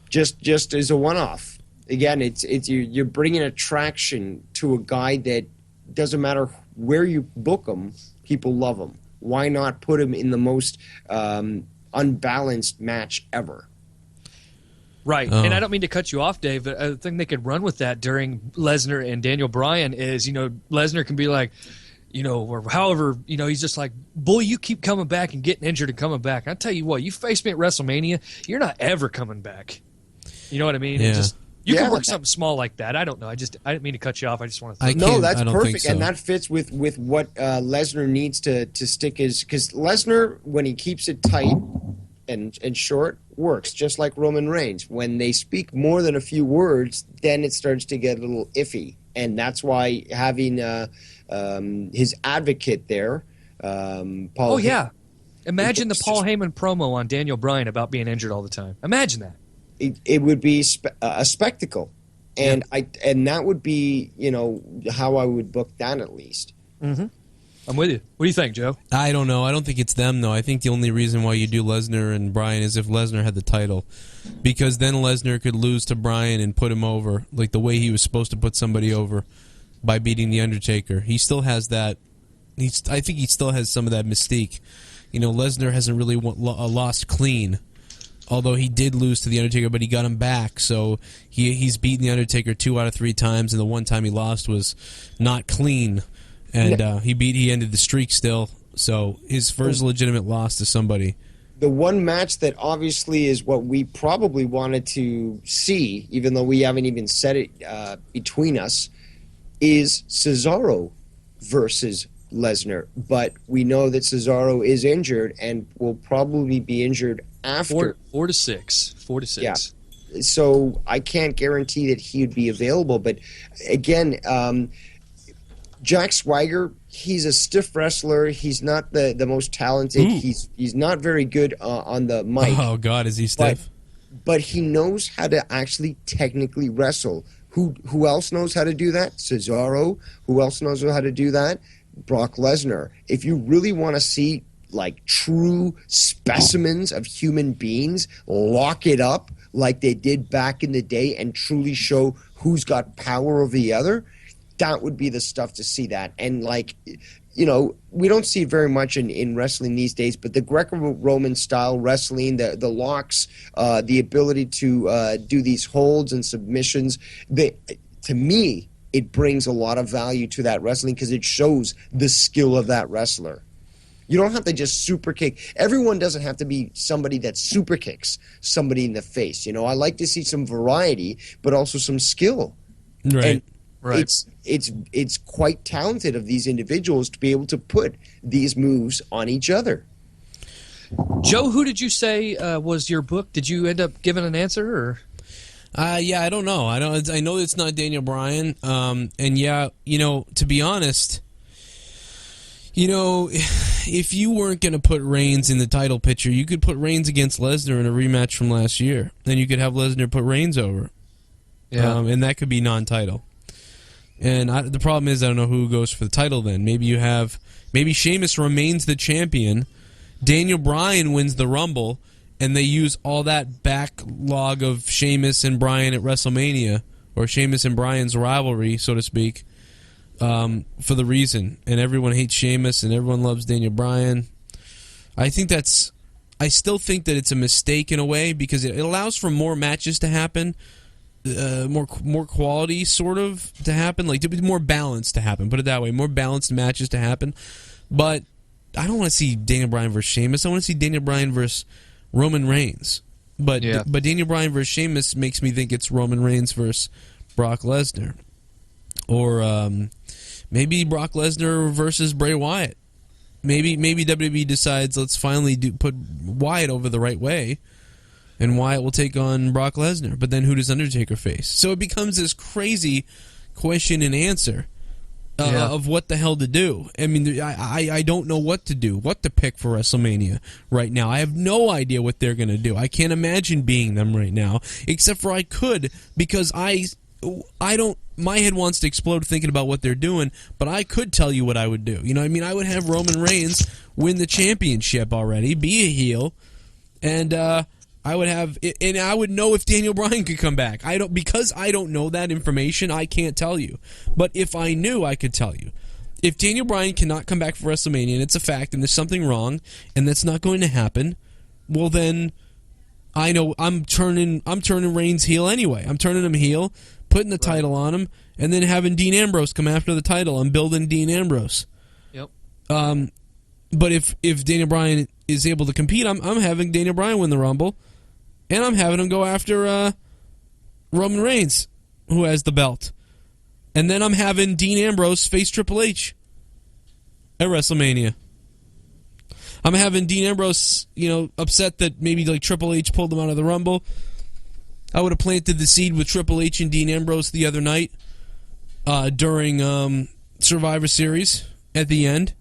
just as a one-off. Again, it's you're bringing attraction to a guy that doesn't matter where you book him, people love him. Why not put him in the most unbalanced match ever? Right, Oh. and I don't mean to cut you off, Dave, but I think they could run with that during Lesnar and Daniel Bryan is, Lesnar can be like, or however, he's just like, boy, you keep coming back and getting injured and coming back. I tell you what, you face me at WrestleMania, you're not ever coming back. You know what I mean? Yeah. You can work something small like that. I don't know. I didn't mean to cut you off. I just want to. No, that's I don't perfect, think so. and that fits with what Lesnar needs to stick his, because Lesnar, when he keeps it tight and short, works just like Roman Reigns. When they speak more than a few words, then it starts to get a little iffy, and that's why having his advocate there, Paul. Oh yeah, imagine the Paul Heyman promo on Daniel Bryan about being injured all the time. Imagine that. It would be a spectacle, and that would be how I would book that at least. Mm-hmm. I'm with you. What do you think, Joe? I don't know. I don't think it's them, though. I think the only reason why you do Lesnar and Bryan is if Lesnar had the title. Because then Lesnar could lose to Bryan and put him over, like the way he was supposed to put somebody over by beating The Undertaker. He still has that. I think he still has some of that mystique. Lesnar hasn't really lost clean. Although he did lose to The Undertaker, but he got him back. So he's beaten The Undertaker 2 out of 3 times, and the one time he lost was not clean. And he ended the streak still. So his first legitimate loss to somebody. The one match that obviously is what we probably wanted to see, even though we haven't even said it between us, is Cesaro versus Lesnar. But we know that Cesaro is injured and will probably be injured after. 4 to 6. 4 to 6. Yeah. So I can't guarantee that he would be available. But again, Jack Swagger, he's a stiff wrestler. He's not the most talented. Ooh. He's not very good on the mic. Oh, God, is he stiff? But he knows how to actually technically wrestle. Who else knows how to do that? Cesaro. Who else knows how to do that? Brock Lesnar. If you really want to see like true specimens of human beings, lock it up like they did back in the day and truly show who's got power over the other, that would be the stuff to see that. And we don't see it very much in wrestling these days, but the Greco-Roman style wrestling, the locks, the ability to do these holds and submissions, to me, it brings a lot of value to that wrestling because it shows the skill of that wrestler. You don't have to just super kick. Everyone doesn't have to be somebody that super kicks somebody in the face. I like to see some variety, but also some skill. Right. And Right. It's quite talented of these individuals to be able to put these moves on each other. Joe, who did you say was your book? Did you end up giving an answer? Or? Yeah, I don't know. I know it's not Daniel Bryan. And yeah, to be honest, if you weren't going to put Reigns in the title picture, you could put Reigns against Lesnar in a rematch from last year. Then you could have Lesnar put Reigns over. Yeah. And that could be non-title. And the problem is I don't know who goes for the title then. Maybe Sheamus remains the champion, Daniel Bryan wins the Rumble, and they use all that backlog of Sheamus and Bryan at WrestleMania, or Sheamus and Bryan's rivalry, so to speak, for the reason. And everyone hates Sheamus, and everyone loves Daniel Bryan. I still think that it's a mistake in a way, because it allows for more matches to happen, more quality sort of to happen, like to be more balanced to happen. Put it that way, more balanced matches to happen. But I don't want to see Daniel Bryan versus Sheamus. I want to see Daniel Bryan versus Roman Reigns. But Daniel Bryan versus Sheamus makes me think it's Roman Reigns versus Brock Lesnar, or maybe Brock Lesnar versus Bray Wyatt. Maybe WWE decides, let's finally put Wyatt over the right way, and Wyatt will take on Brock Lesnar. But then who does Undertaker face? So it becomes this crazy question and answer of what the hell to do. I mean, I don't know what to do, what to pick for WrestleMania right now. I have no idea what they're going to do. I can't imagine being them right now, except for I could, because I don't. My head wants to explode thinking about what they're doing, but I could tell you what I would do. You know what I mean? I would have Roman Reigns win the championship already, be a heel, and I would have, and I would know if Daniel Bryan could come back. Because I don't know that information, I can't tell you. But if I knew, I could tell you. If Daniel Bryan cannot come back for WrestleMania, and it's a fact, and there's something wrong, and that's not going to happen, well then, I know I'm turning Reigns heel anyway. I'm turning him heel, putting the title on him, and then having Dean Ambrose come after the title. I'm building Dean Ambrose. Yep. But if Daniel Bryan is able to compete, I'm having Daniel Bryan win the Rumble, and I'm having him go after Roman Reigns, who has the belt. And then I'm having Dean Ambrose face Triple H at WrestleMania. I'm having Dean Ambrose, upset that maybe like Triple H pulled him out of the Rumble. I would have planted the seed with Triple H and Dean Ambrose the other night during Survivor Series at the end.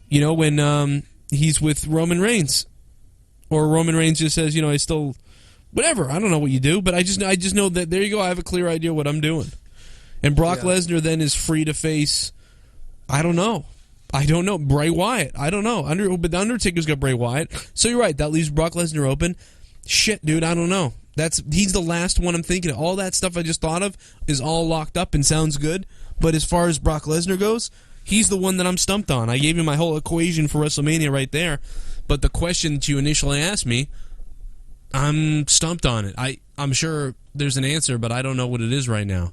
When he's with Roman Reigns, or Roman Reigns just says, I still, whatever. I don't know what you do, but I just know that there you go. I have a clear idea what I'm doing. And Brock Lesnar then is free to face, I don't know, Bray Wyatt. I don't know. But the Undertaker's got Bray Wyatt. So you're right. That leaves Brock Lesnar open. Shit, dude, I don't know. He's the last one I'm thinking of. All that stuff I just thought of is all locked up and sounds good. But as far as Brock Lesnar goes, he's the one that I'm stumped on. I gave you my whole equation for WrestleMania right there. But the question that you initially asked me, I'm stumped on it. I'm sure there's an answer, but I don't know what it is right now.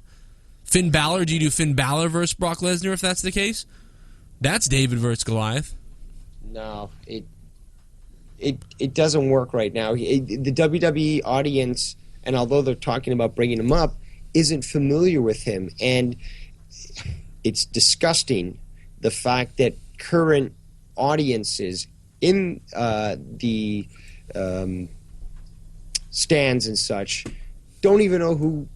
Finn Balor, do you do Finn Balor versus Brock Lesnar if that's the case? That's David versus Goliath. No, it doesn't work right now. The WWE audience, and although they're talking about bringing him up, isn't familiar with him. And it's disgusting, the fact that current audiences in the stands and such don't even know who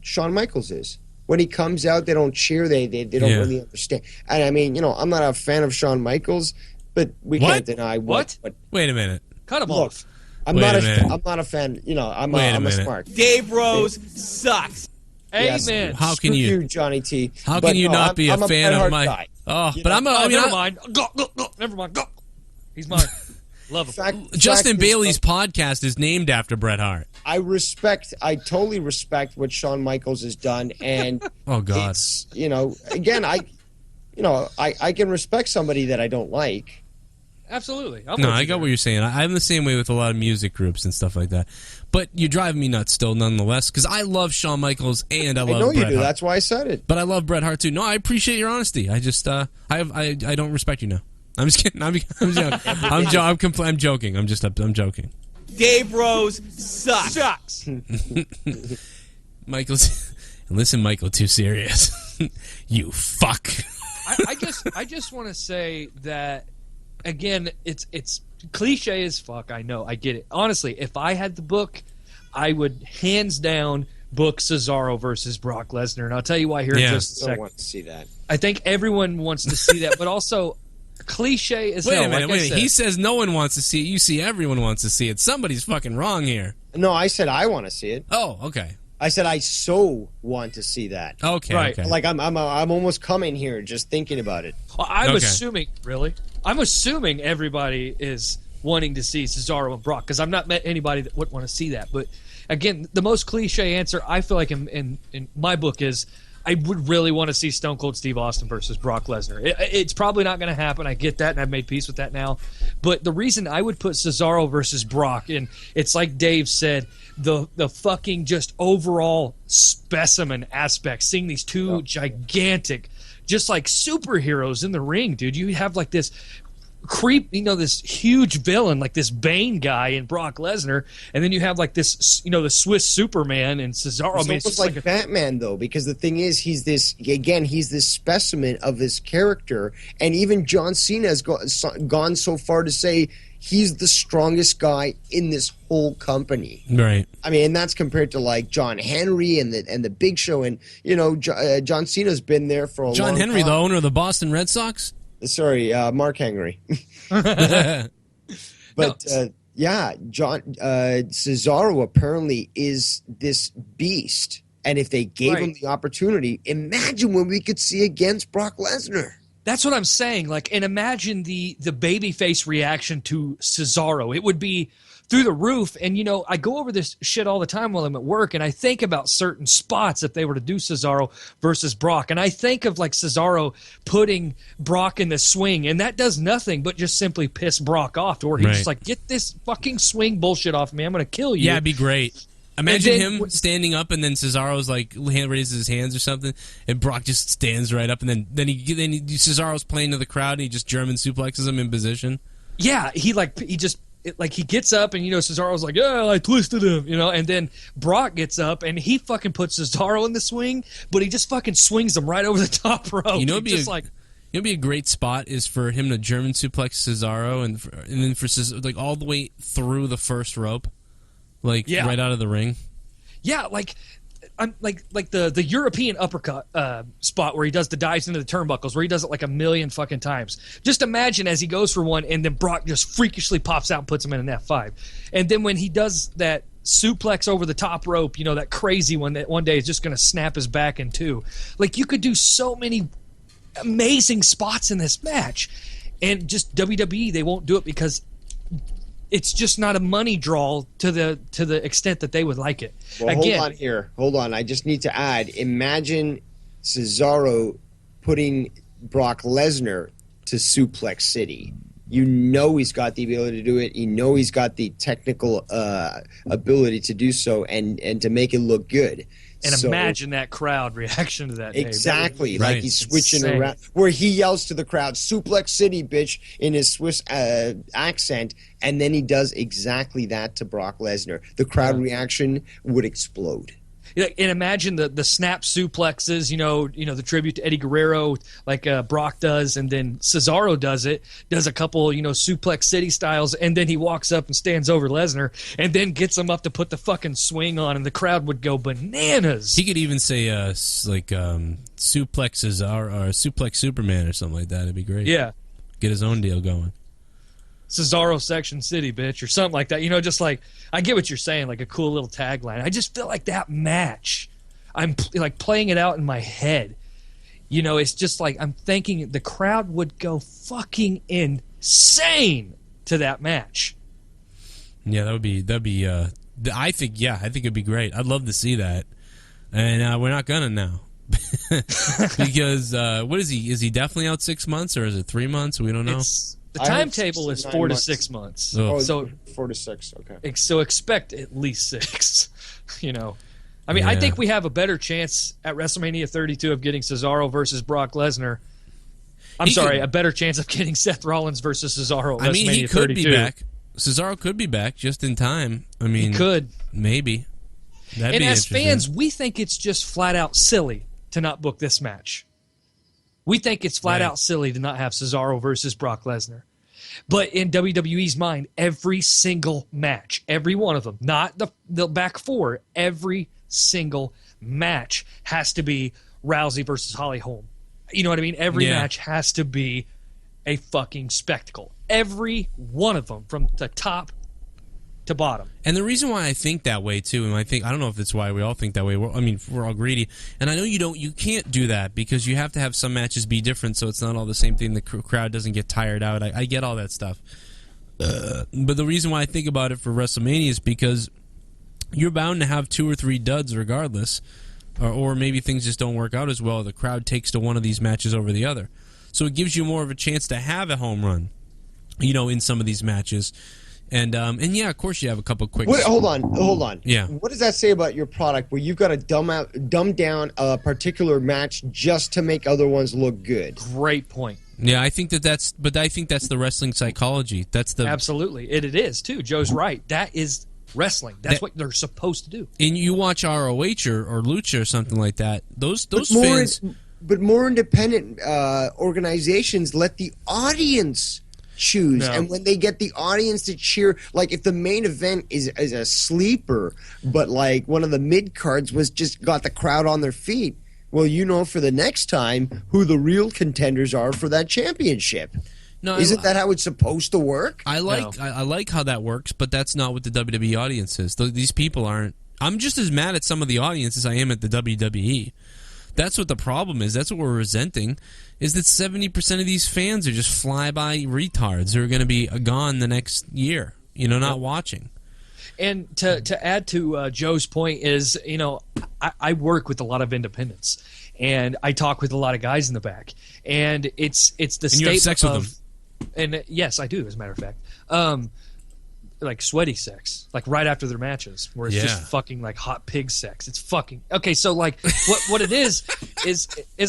Shawn Michaels is. When he comes out, they don't cheer. They don't really understand. And I mean, I'm not a fan of Shawn Michaels, but we can't deny what. Wait a minute. Cut him Look, off. I'm not a fan. I'm a smart. Dave Rose sucks. Amen. How can Screw you, Johnny T? How can you not be a fan of my? Guy. Oh, but I'm. Never mind. Go. Never mind. Go. He's mine. Love him. Justin Bailey's podcast is named after Bret Hart. I totally respect what Shawn Michaels has done, and oh God, it's, again, I can respect somebody that I don't like. Absolutely. I got what you're saying. I'm the same way with a lot of music groups and stuff like that. But you drive me nuts still, nonetheless, because I love Shawn Michaels and I love Bret Hart. I know you do. That's why I said it. But I love Bret Hart too. No, I appreciate your honesty. I just I don't respect you now. I'm just kidding. I'm joking. I'm joking. I'm joking. Dave Rose sucks. Michael's listen, Michael, too serious. You fuck. I just want to say that again. It's cliche as fuck. I know. I get it. Honestly, if I had the book, I would hands down book Cesaro versus Brock Lesnar, and I'll tell you why here in just a second. I want to see that. I think everyone wants to see that, but also. Cliche as hell. Wait a minute. He says no one wants to see it. You see everyone wants to see it. Somebody's fucking wrong here. No, I said I want to see it. Oh, okay. I said I so want to see that. Okay, Right. okay. Like I'm almost coming here just thinking about it. Well, I'm Okay. assuming, really? I'm assuming everybody is wanting to see Cesaro and Brock because I've not met anybody that would want to see that. But again, the most cliche answer I feel like in my book is I would really want to see Stone Cold Steve Austin versus Brock Lesnar. It's probably not going to happen. I get that, and I've made peace with that now. But the reason I would put Cesaro versus Brock, and it's like Dave said, the fucking just overall specimen aspect, seeing these two gigantic, just like superheroes in the ring, dude. You have like this creep, this huge villain like this Bane guy in Brock Lesnar, and then you have like this, the Swiss Superman and Cesaro. It's almost like Batman, though, because the thing is, he's this specimen of this character, and even John Cena has gone so far to say he's the strongest guy in this whole company. Right. I mean, and that's compared to like John Henry and the Big Show, and John Cena's been there for a long time. John Henry, the owner of the Boston Red Sox? Sorry, Mark Henry. But Cesaro apparently is this beast, and if they gave him the opportunity, imagine what we could see against Brock Lesnar. That's what I'm saying. Like, and imagine the babyface reaction to Cesaro. It would be through the roof. And, I go over this shit all the time while I'm at work, and I think about certain spots if they were to do Cesaro versus Brock. And I think of, like, Cesaro putting Brock in the swing, and that does nothing but just simply piss Brock off, or he's just like, get this fucking swing bullshit off me. I'm going to kill you. Yeah, it'd be great. Imagine him standing up, and then Cesaro's like raises his hands or something, and Brock just stands right up, and then Cesaro's playing to the crowd, and he just German suplexes him in position. Yeah, he gets up, and Cesaro's like, yeah, I twisted him, and then Brock gets up, and he fucking puts Cesaro in the swing, but he just fucking swings him right over the top rope. It'd be a great spot is for him to German suplex Cesaro, and then for Cesaro, like all the way through the first rope. Right out of the ring. Yeah, like the European uppercut spot where he does the dives into the turnbuckles, where he does it like a million fucking times. Just imagine as he goes for one, and then Brock just freakishly pops out and puts him in an F5. And then when he does that suplex over the top rope, that crazy one that one day is just going to snap his back in two. Like, you could do so many amazing spots in this match. And just WWE, they won't do it because it's just not a money draw to the extent that they would like it. Well, hold on. I just need to add. Imagine Cesaro putting Brock Lesnar to Suplex City. He's got the ability to do it. He's got the technical ability to do so and to make it look good. And imagine that crowd reaction to that. Exactly. Dave. Like he's switching around. Where he yells to the crowd, Suplex City, bitch, in his Swiss accent. And then he does exactly that to Brock Lesnar. The crowd reaction would explode. And imagine the snap suplexes, the tribute to Eddie Guerrero, like Brock does, and then Cesaro does a couple, Suplex City styles, and then he walks up and stands over Lesnar, and then gets him up to put the fucking swing on, and the crowd would go bananas. He could even say Suplex Cesaro or Suplex Superman or something like that. It'd be great. Yeah, get his own deal going. Cesaro Section City, bitch, or something like that. Just like, I get what you're saying, like a cool little tagline. I just feel like that match, I'm like playing it out in my head. It's just like I'm thinking the crowd would go fucking insane to that match. Yeah, that'd be. I think it'd be great. I'd love to see that, and we're not gonna now. Because what is he? Is he definitely out 6 months or is it 3 months? We don't know. The timetable is 4 to 6 months. Oh. So 4 to 6, okay. So expect at least 6. I think we have a better chance at WrestleMania 32 of getting Cesaro versus Brock Lesnar. A better chance of getting Seth Rollins versus Cesaro at WrestleMania 32. He could be back. Cesaro could be back just in time. He could. Maybe. And as fans, we think it's just flat out silly to not book this match. We think it's flat out silly to not have Cesaro versus Brock Lesnar. But in WWE's mind, every single match, every one of them, not the back four, every single match has to be Rousey versus Holly Holm. You know what I mean? Every match has to be a fucking spectacle. Every one of them, from the top to bottom. And the reason why I think that way too, and I don't know if it's why we all think that way. We're all greedy, and I know you can't do that because you have to have some matches be different, so it's not all the same thing. The crowd doesn't get tired out. I get all that stuff, but the reason why I think about it for WrestleMania is because you're bound to have 2 or 3 duds regardless, or maybe things just don't work out as well. The crowd takes to one of these matches over the other, so it gives you more of a chance to have a home run, in some of these matches. And yeah, of course you have a couple quick. Wait, hold on. Yeah. What does that say about your product where you've got to dumb down a particular match just to make other ones look good? Great point. Yeah, I think that's the wrestling psychology. That's the Absolutely. It is too. Joe's right. That is wrestling. That's what they're supposed to do. And you watch ROH or Lucha or something like that. Those fans. But more independent organizations let the audience choose, and when they get the audience to cheer, like if the main event is a sleeper, but like one of the mid cards was just got the crowd on their feet, well, for the next time who the real contenders are for that championship. No, isn't that how it's supposed to work? I like how that works, but that's not what the WWE audience is. These people aren't. I'm just as mad at some of the audience as I am at the WWE. That's what the problem is. That's what we're resenting, is that 70% of these fans are just fly-by retards who are going to be gone the next year, not watching. And to add to Joe's point is, I work with a lot of independents, and I talk with a lot of guys in the back, and it's the and state you have sex with them. And yes, I do, as a matter of fact. Like sweaty sex, like right after their matches, where it's just fucking like hot pig sex. It's fucking okay. So like, what it is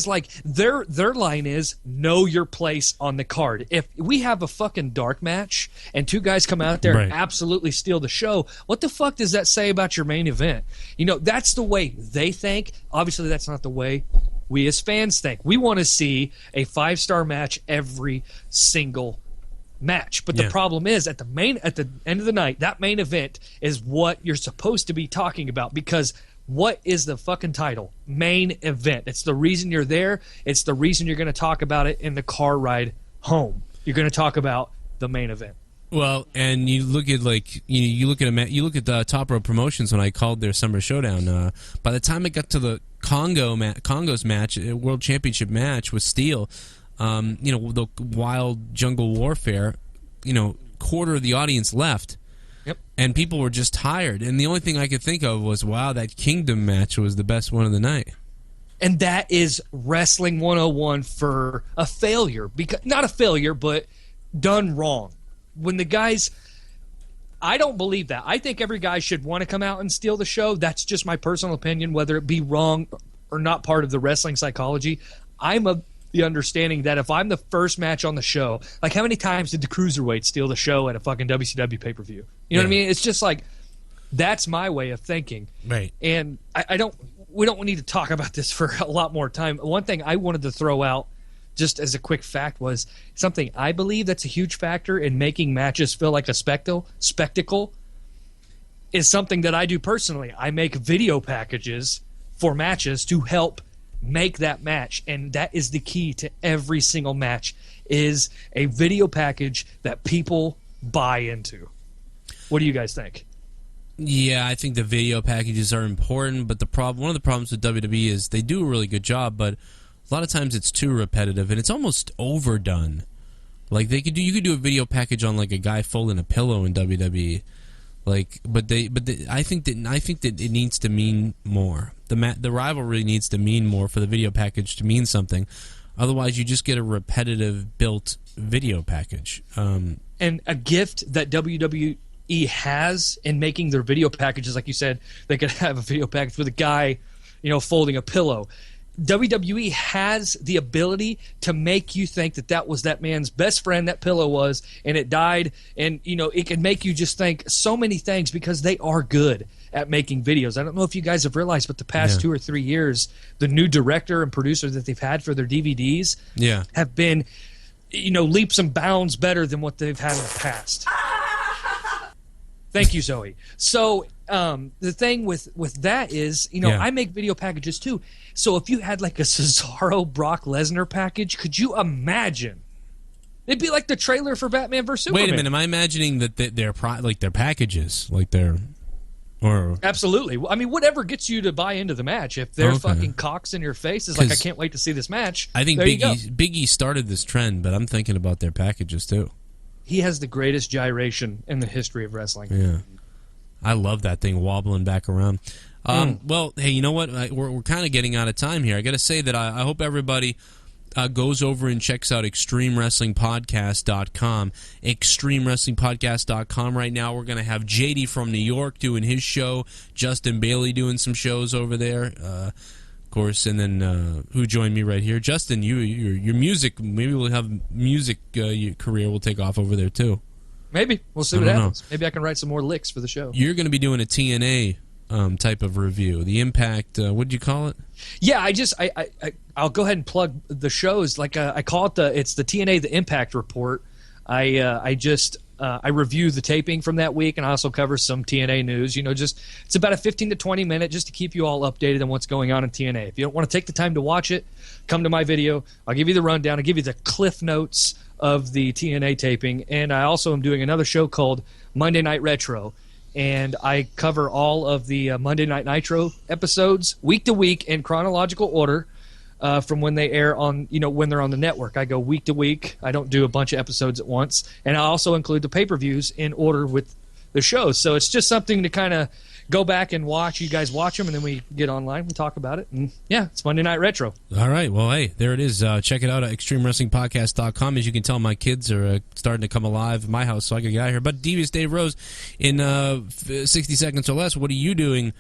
like their line is know your place on the card. If we have a fucking dark match and 2 guys come out there and absolutely steal the show, what the fuck does that say about your main event? That's the way they think. Obviously, that's not the way we as fans think. We want to see a 5-star match every single match, but the problem is at the end of the night, that main event is what you're supposed to be talking about, because what is the fucking title? Main event. It's the reason you're there. It's the reason you're going to talk about it in the car ride home. You're going to talk about the main event. Well, and you look at you look at the Top Rope Promotions when I called their Summer Showdown. By the time it got to the Congo's match, World Championship match with Steel. The wild jungle warfare, quarter of the audience left. Yep. And people were just tired. And the only thing I could think of was, wow, that Kingdom match was the best one of the night. And that is Wrestling 101 for a failure. Not a failure, but done wrong. When the guys... I don't believe that. I think every guy should want to come out and steal the show. That's just my personal opinion, whether it be wrong or not part of the wrestling psychology. I'm of the understanding that if I'm the first match on the show, like how many times did the Cruiserweight steal the show at a fucking WCW pay-per-view? You know what I mean? It's just like, that's my way of thinking. Right. And we don't need to talk about this for a lot more time. One thing I wanted to throw out just as a quick fact was something I believe that's a huge factor in making matches feel like a spectacle is something that I do personally. I make video packages for matches to help make that match, and that is the key to every single match, is a video package that people buy into. What do you guys think? Yeah, I think the video packages are important, but one of the problems with WWE is they do a really good job, but a lot of times it's too repetitive and it's almost overdone. Like you could do a video package on like a guy folding a pillow in WWE. I think that it needs to mean more. The rivalry needs to mean more for the video package to mean something. Otherwise, you just get a repetitive built video package. And a gift that WWE has in making their video packages, like you said, they could have a video package with a guy, folding a pillow. WWE has the ability to make you think that was that man's best friend, that pillow was, and it died. And, it can make you just think so many things because they are good at making videos. I don't know if you guys have realized, but the past 2 or 3 years, the new director and producer that they've had for their DVDs have been, leaps and bounds better than what they've had in the past. Thank you, Zoe. So the thing with that is, I make video packages too. So if you had like a Cesaro Brock Lesnar package, could you imagine It'd be like the trailer for Batman vs Superman. Wait a minute, am I imagining that their packages, like their, or Absolutely. I mean, whatever gets you to buy into the match. If they're fucking cocks in your face, is like, I can't wait to see this match. I think there Big E started this trend, but I'm thinking about their packages too. He has the greatest gyration in the history of wrestling. Yeah, I love that thing wobbling back around. Well, hey, you know what? We're kind of getting out of time here. I got to say that I hope everybody goes over and checks out ExtremeWrestlingPodcast.com. ExtremeWrestlingPodcast.com. Right now, we're going to have JD from New York doing his show, Justin Bailey doing some shows over there, of course, and then who joined me right here? Justin, your music, maybe we'll have music your career will take off over there too. Maybe. We'll see what happens. Maybe I can write some more licks for the show. You're going to be doing a TNA type of review. The Impact, what did you call it? Yeah, I'll go ahead and plug the shows. Like I call it it's the TNA the Impact Report. I review the taping from that week, and I also cover some TNA news. It's about a 15 to 20 minute just to keep you all updated on what's going on in TNA. If you don't want to take the time to watch it, come to my video. I'll give you the rundown. I'll give you the cliff notes of the TNA taping, and I also am doing another show called Monday Night Retro. And I cover all of the Monday Night Nitro episodes week to week in chronological order from when they air on, when they're on the network. I go week to week. I don't do a bunch of episodes at once. And I also include the pay-per-views in order with the shows. So it's just something to kind of go back and watch. You guys watch them, and then we get online, we talk about it. And yeah, it's Monday Night Retro. All right. Well, hey, there it is. Check it out at ExtremeWrestlingPodcast.com. As you can tell, my kids are starting to come alive in my house, so I can get out of here. But Devious Dave Rose, in 60 seconds or less, what are you doing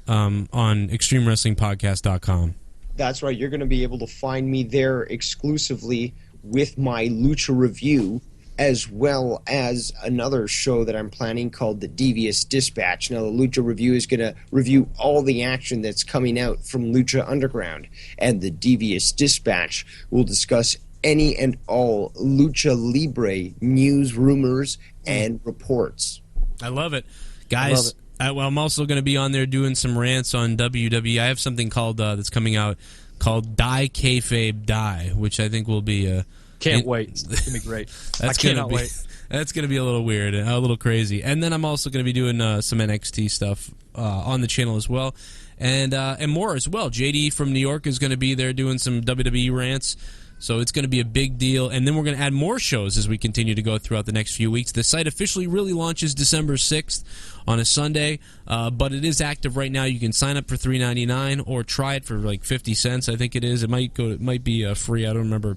on ExtremeWrestlingPodcast.com? That's right. You're going to be able to find me there exclusively with my Lucha review, as well as another show that I'm planning called the Devious Dispatch. Now, the Lucha Review is going to review all the action that's coming out from Lucha Underground, and the Devious Dispatch will discuss any and all Lucha Libre news, rumors, and reports. I love it. Guys, I'm also going to be on there doing some rants on WWE. I have something called that's coming out called Die Kayfabe Die, which I think will be... Can't wait. It's going to be great. I cannot wait. That's going to be a little weird, a little crazy. And then I'm also going to be doing some NXT stuff on the channel as well, and more as well. JD from New York is going to be there doing some WWE rants, so it's going to be a big deal. And then we're going to add more shows as we continue to go throughout the next few weeks. The site officially really launches December 6th on a Sunday, but it is active right now. You can sign up for $3.99 or try it for like 50 cents, I think it is. It might be free. I don't remember.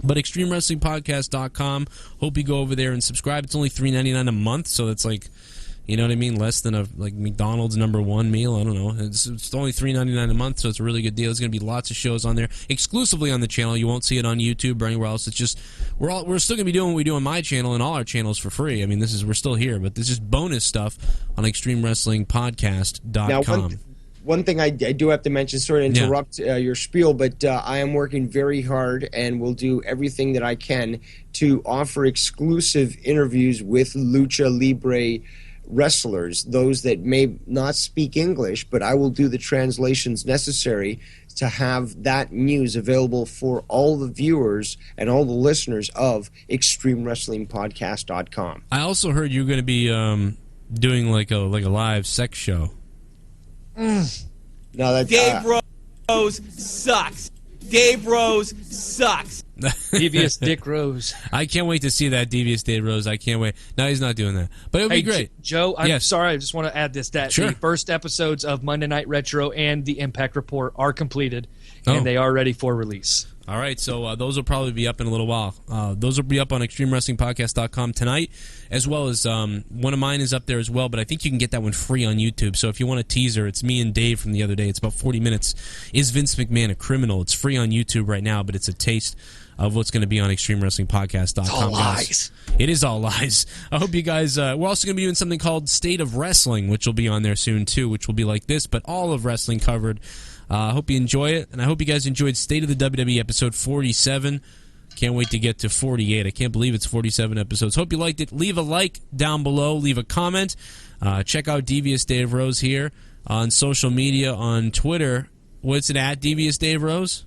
But ExtremeWrestlingPodcast.com. Hope you go over there and subscribe. It's only $3.99 a month, so it's like, you know what I mean, less than a McDonald's #1 meal. I don't know. It's only $3.99 a month, so it's a really good deal. There's going to be lots of shows on there, exclusively on the channel. You won't see it on YouTube or anywhere else. It's just we're still going to be doing what we do on my channel and all our channels for free. I mean, we're still here, but this is bonus stuff on ExtremeWrestlingPodcast.com. Now, one thing I do have to mention, sorry to interrupt your spiel, but I am working very hard and will do everything that I can to offer exclusive interviews with Lucha Libre wrestlers, those that may not speak English, but I will do the translations necessary to have that news available for all the viewers and all the listeners of ExtremeWrestlingPodcast.com. I also heard you're going to be doing like a live sex show. No, that Dave Rose sucks. Dave Rose sucks. Devious Dick Rose. I can't wait to see that Devious Dave Rose. I can't wait. No, he's not doing that. But it would be great. Joe, I'm sorry. I just want to add this. That Sure. the first episodes of Monday Night Retro and the Impact Report are completed, and they are ready for release. All right, so those will probably be up in a little while. Those will be up on ExtremeWrestlingPodcast.com tonight, as well as one of mine is up there as well, but I think you can get that one free on YouTube. So if you want a teaser, it's me and Dave from the other day. It's about 40 minutes. Is Vince McMahon a criminal? It's free on YouTube right now, but it's a taste of what's going to be on ExtremeWrestlingPodcast.com. It's all lies. It is all lies. I hope you guys... we're also going to be doing something called State of Wrestling, which will be on there soon, too, which will be like this, but all of wrestling covered. I hope you enjoy it, and I hope you guys enjoyed State of the WWE episode 47. Can't wait to get to 48. I can't believe it's 47 episodes. Hope you liked it. Leave a like down below. Leave a comment. Check out Devious Dave Rose here on social media, on Twitter. What's it at, Devious Dave Rose?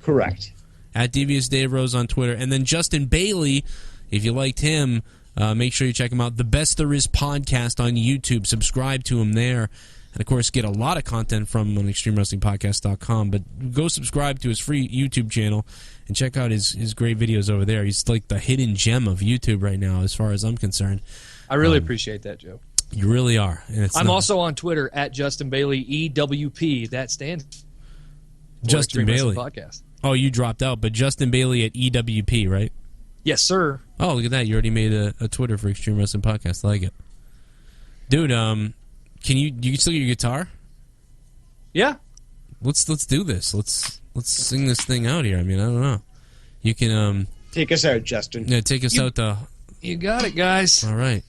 Correct. at Devious Dave Rose on Twitter. And then Justin Bailey, if you liked him, make sure you check him out. The Best There Is podcast on YouTube. Subscribe to him there. And, of course, get a lot of content from him on ExtremeWrestlingPodcast.com. But go subscribe to his free YouTube channel and check out his great videos over there. He's like the hidden gem of YouTube right now, as far as I'm concerned. I really appreciate that, Joe. You really are. And I'm also on Twitter at Justin Bailey EWP. That stands for Justin Extreme Bailey Wrestling Podcast. Oh, you dropped out, but Justin Bailey at EWP, right? Yes, sir. Oh, look at that! You already made a Twitter for Extreme Wrestling Podcast. I like it, dude. Can you still get your guitar? Yeah. Let's do this. Let's sing this thing out here. I mean, I don't know. You can Take us out, Justin. yeah, take us out to. You got it, guys. All right.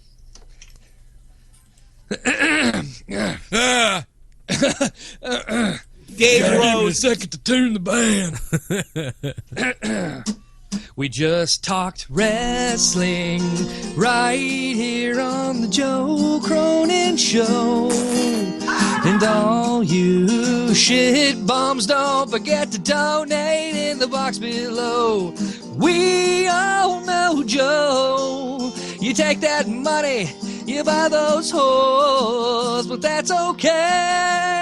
Dave A Rose. second to tune the band. We just talked wrestling right here on the Joe Cronin Show. And all you shit bombs, don't forget to donate in the box below. We all know, Joe, you take that money, you buy those whores, but that's okay,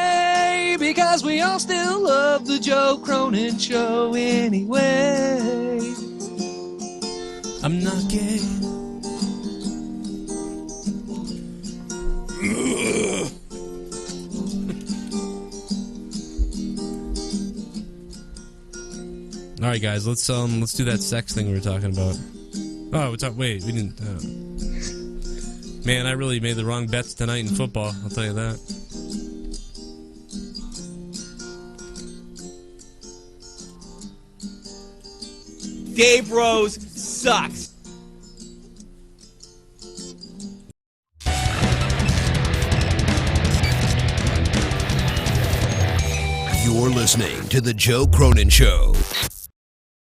because we all still love the Joe Cronin Show anyway. I'm not gay. All right, guys, let's do that sex thing we were talking about. Oh, wait, we didn't. Man, I really made the wrong bets tonight in football. I'll tell you that. Dave Rose sucks. You're listening to The Joe Cronin Show.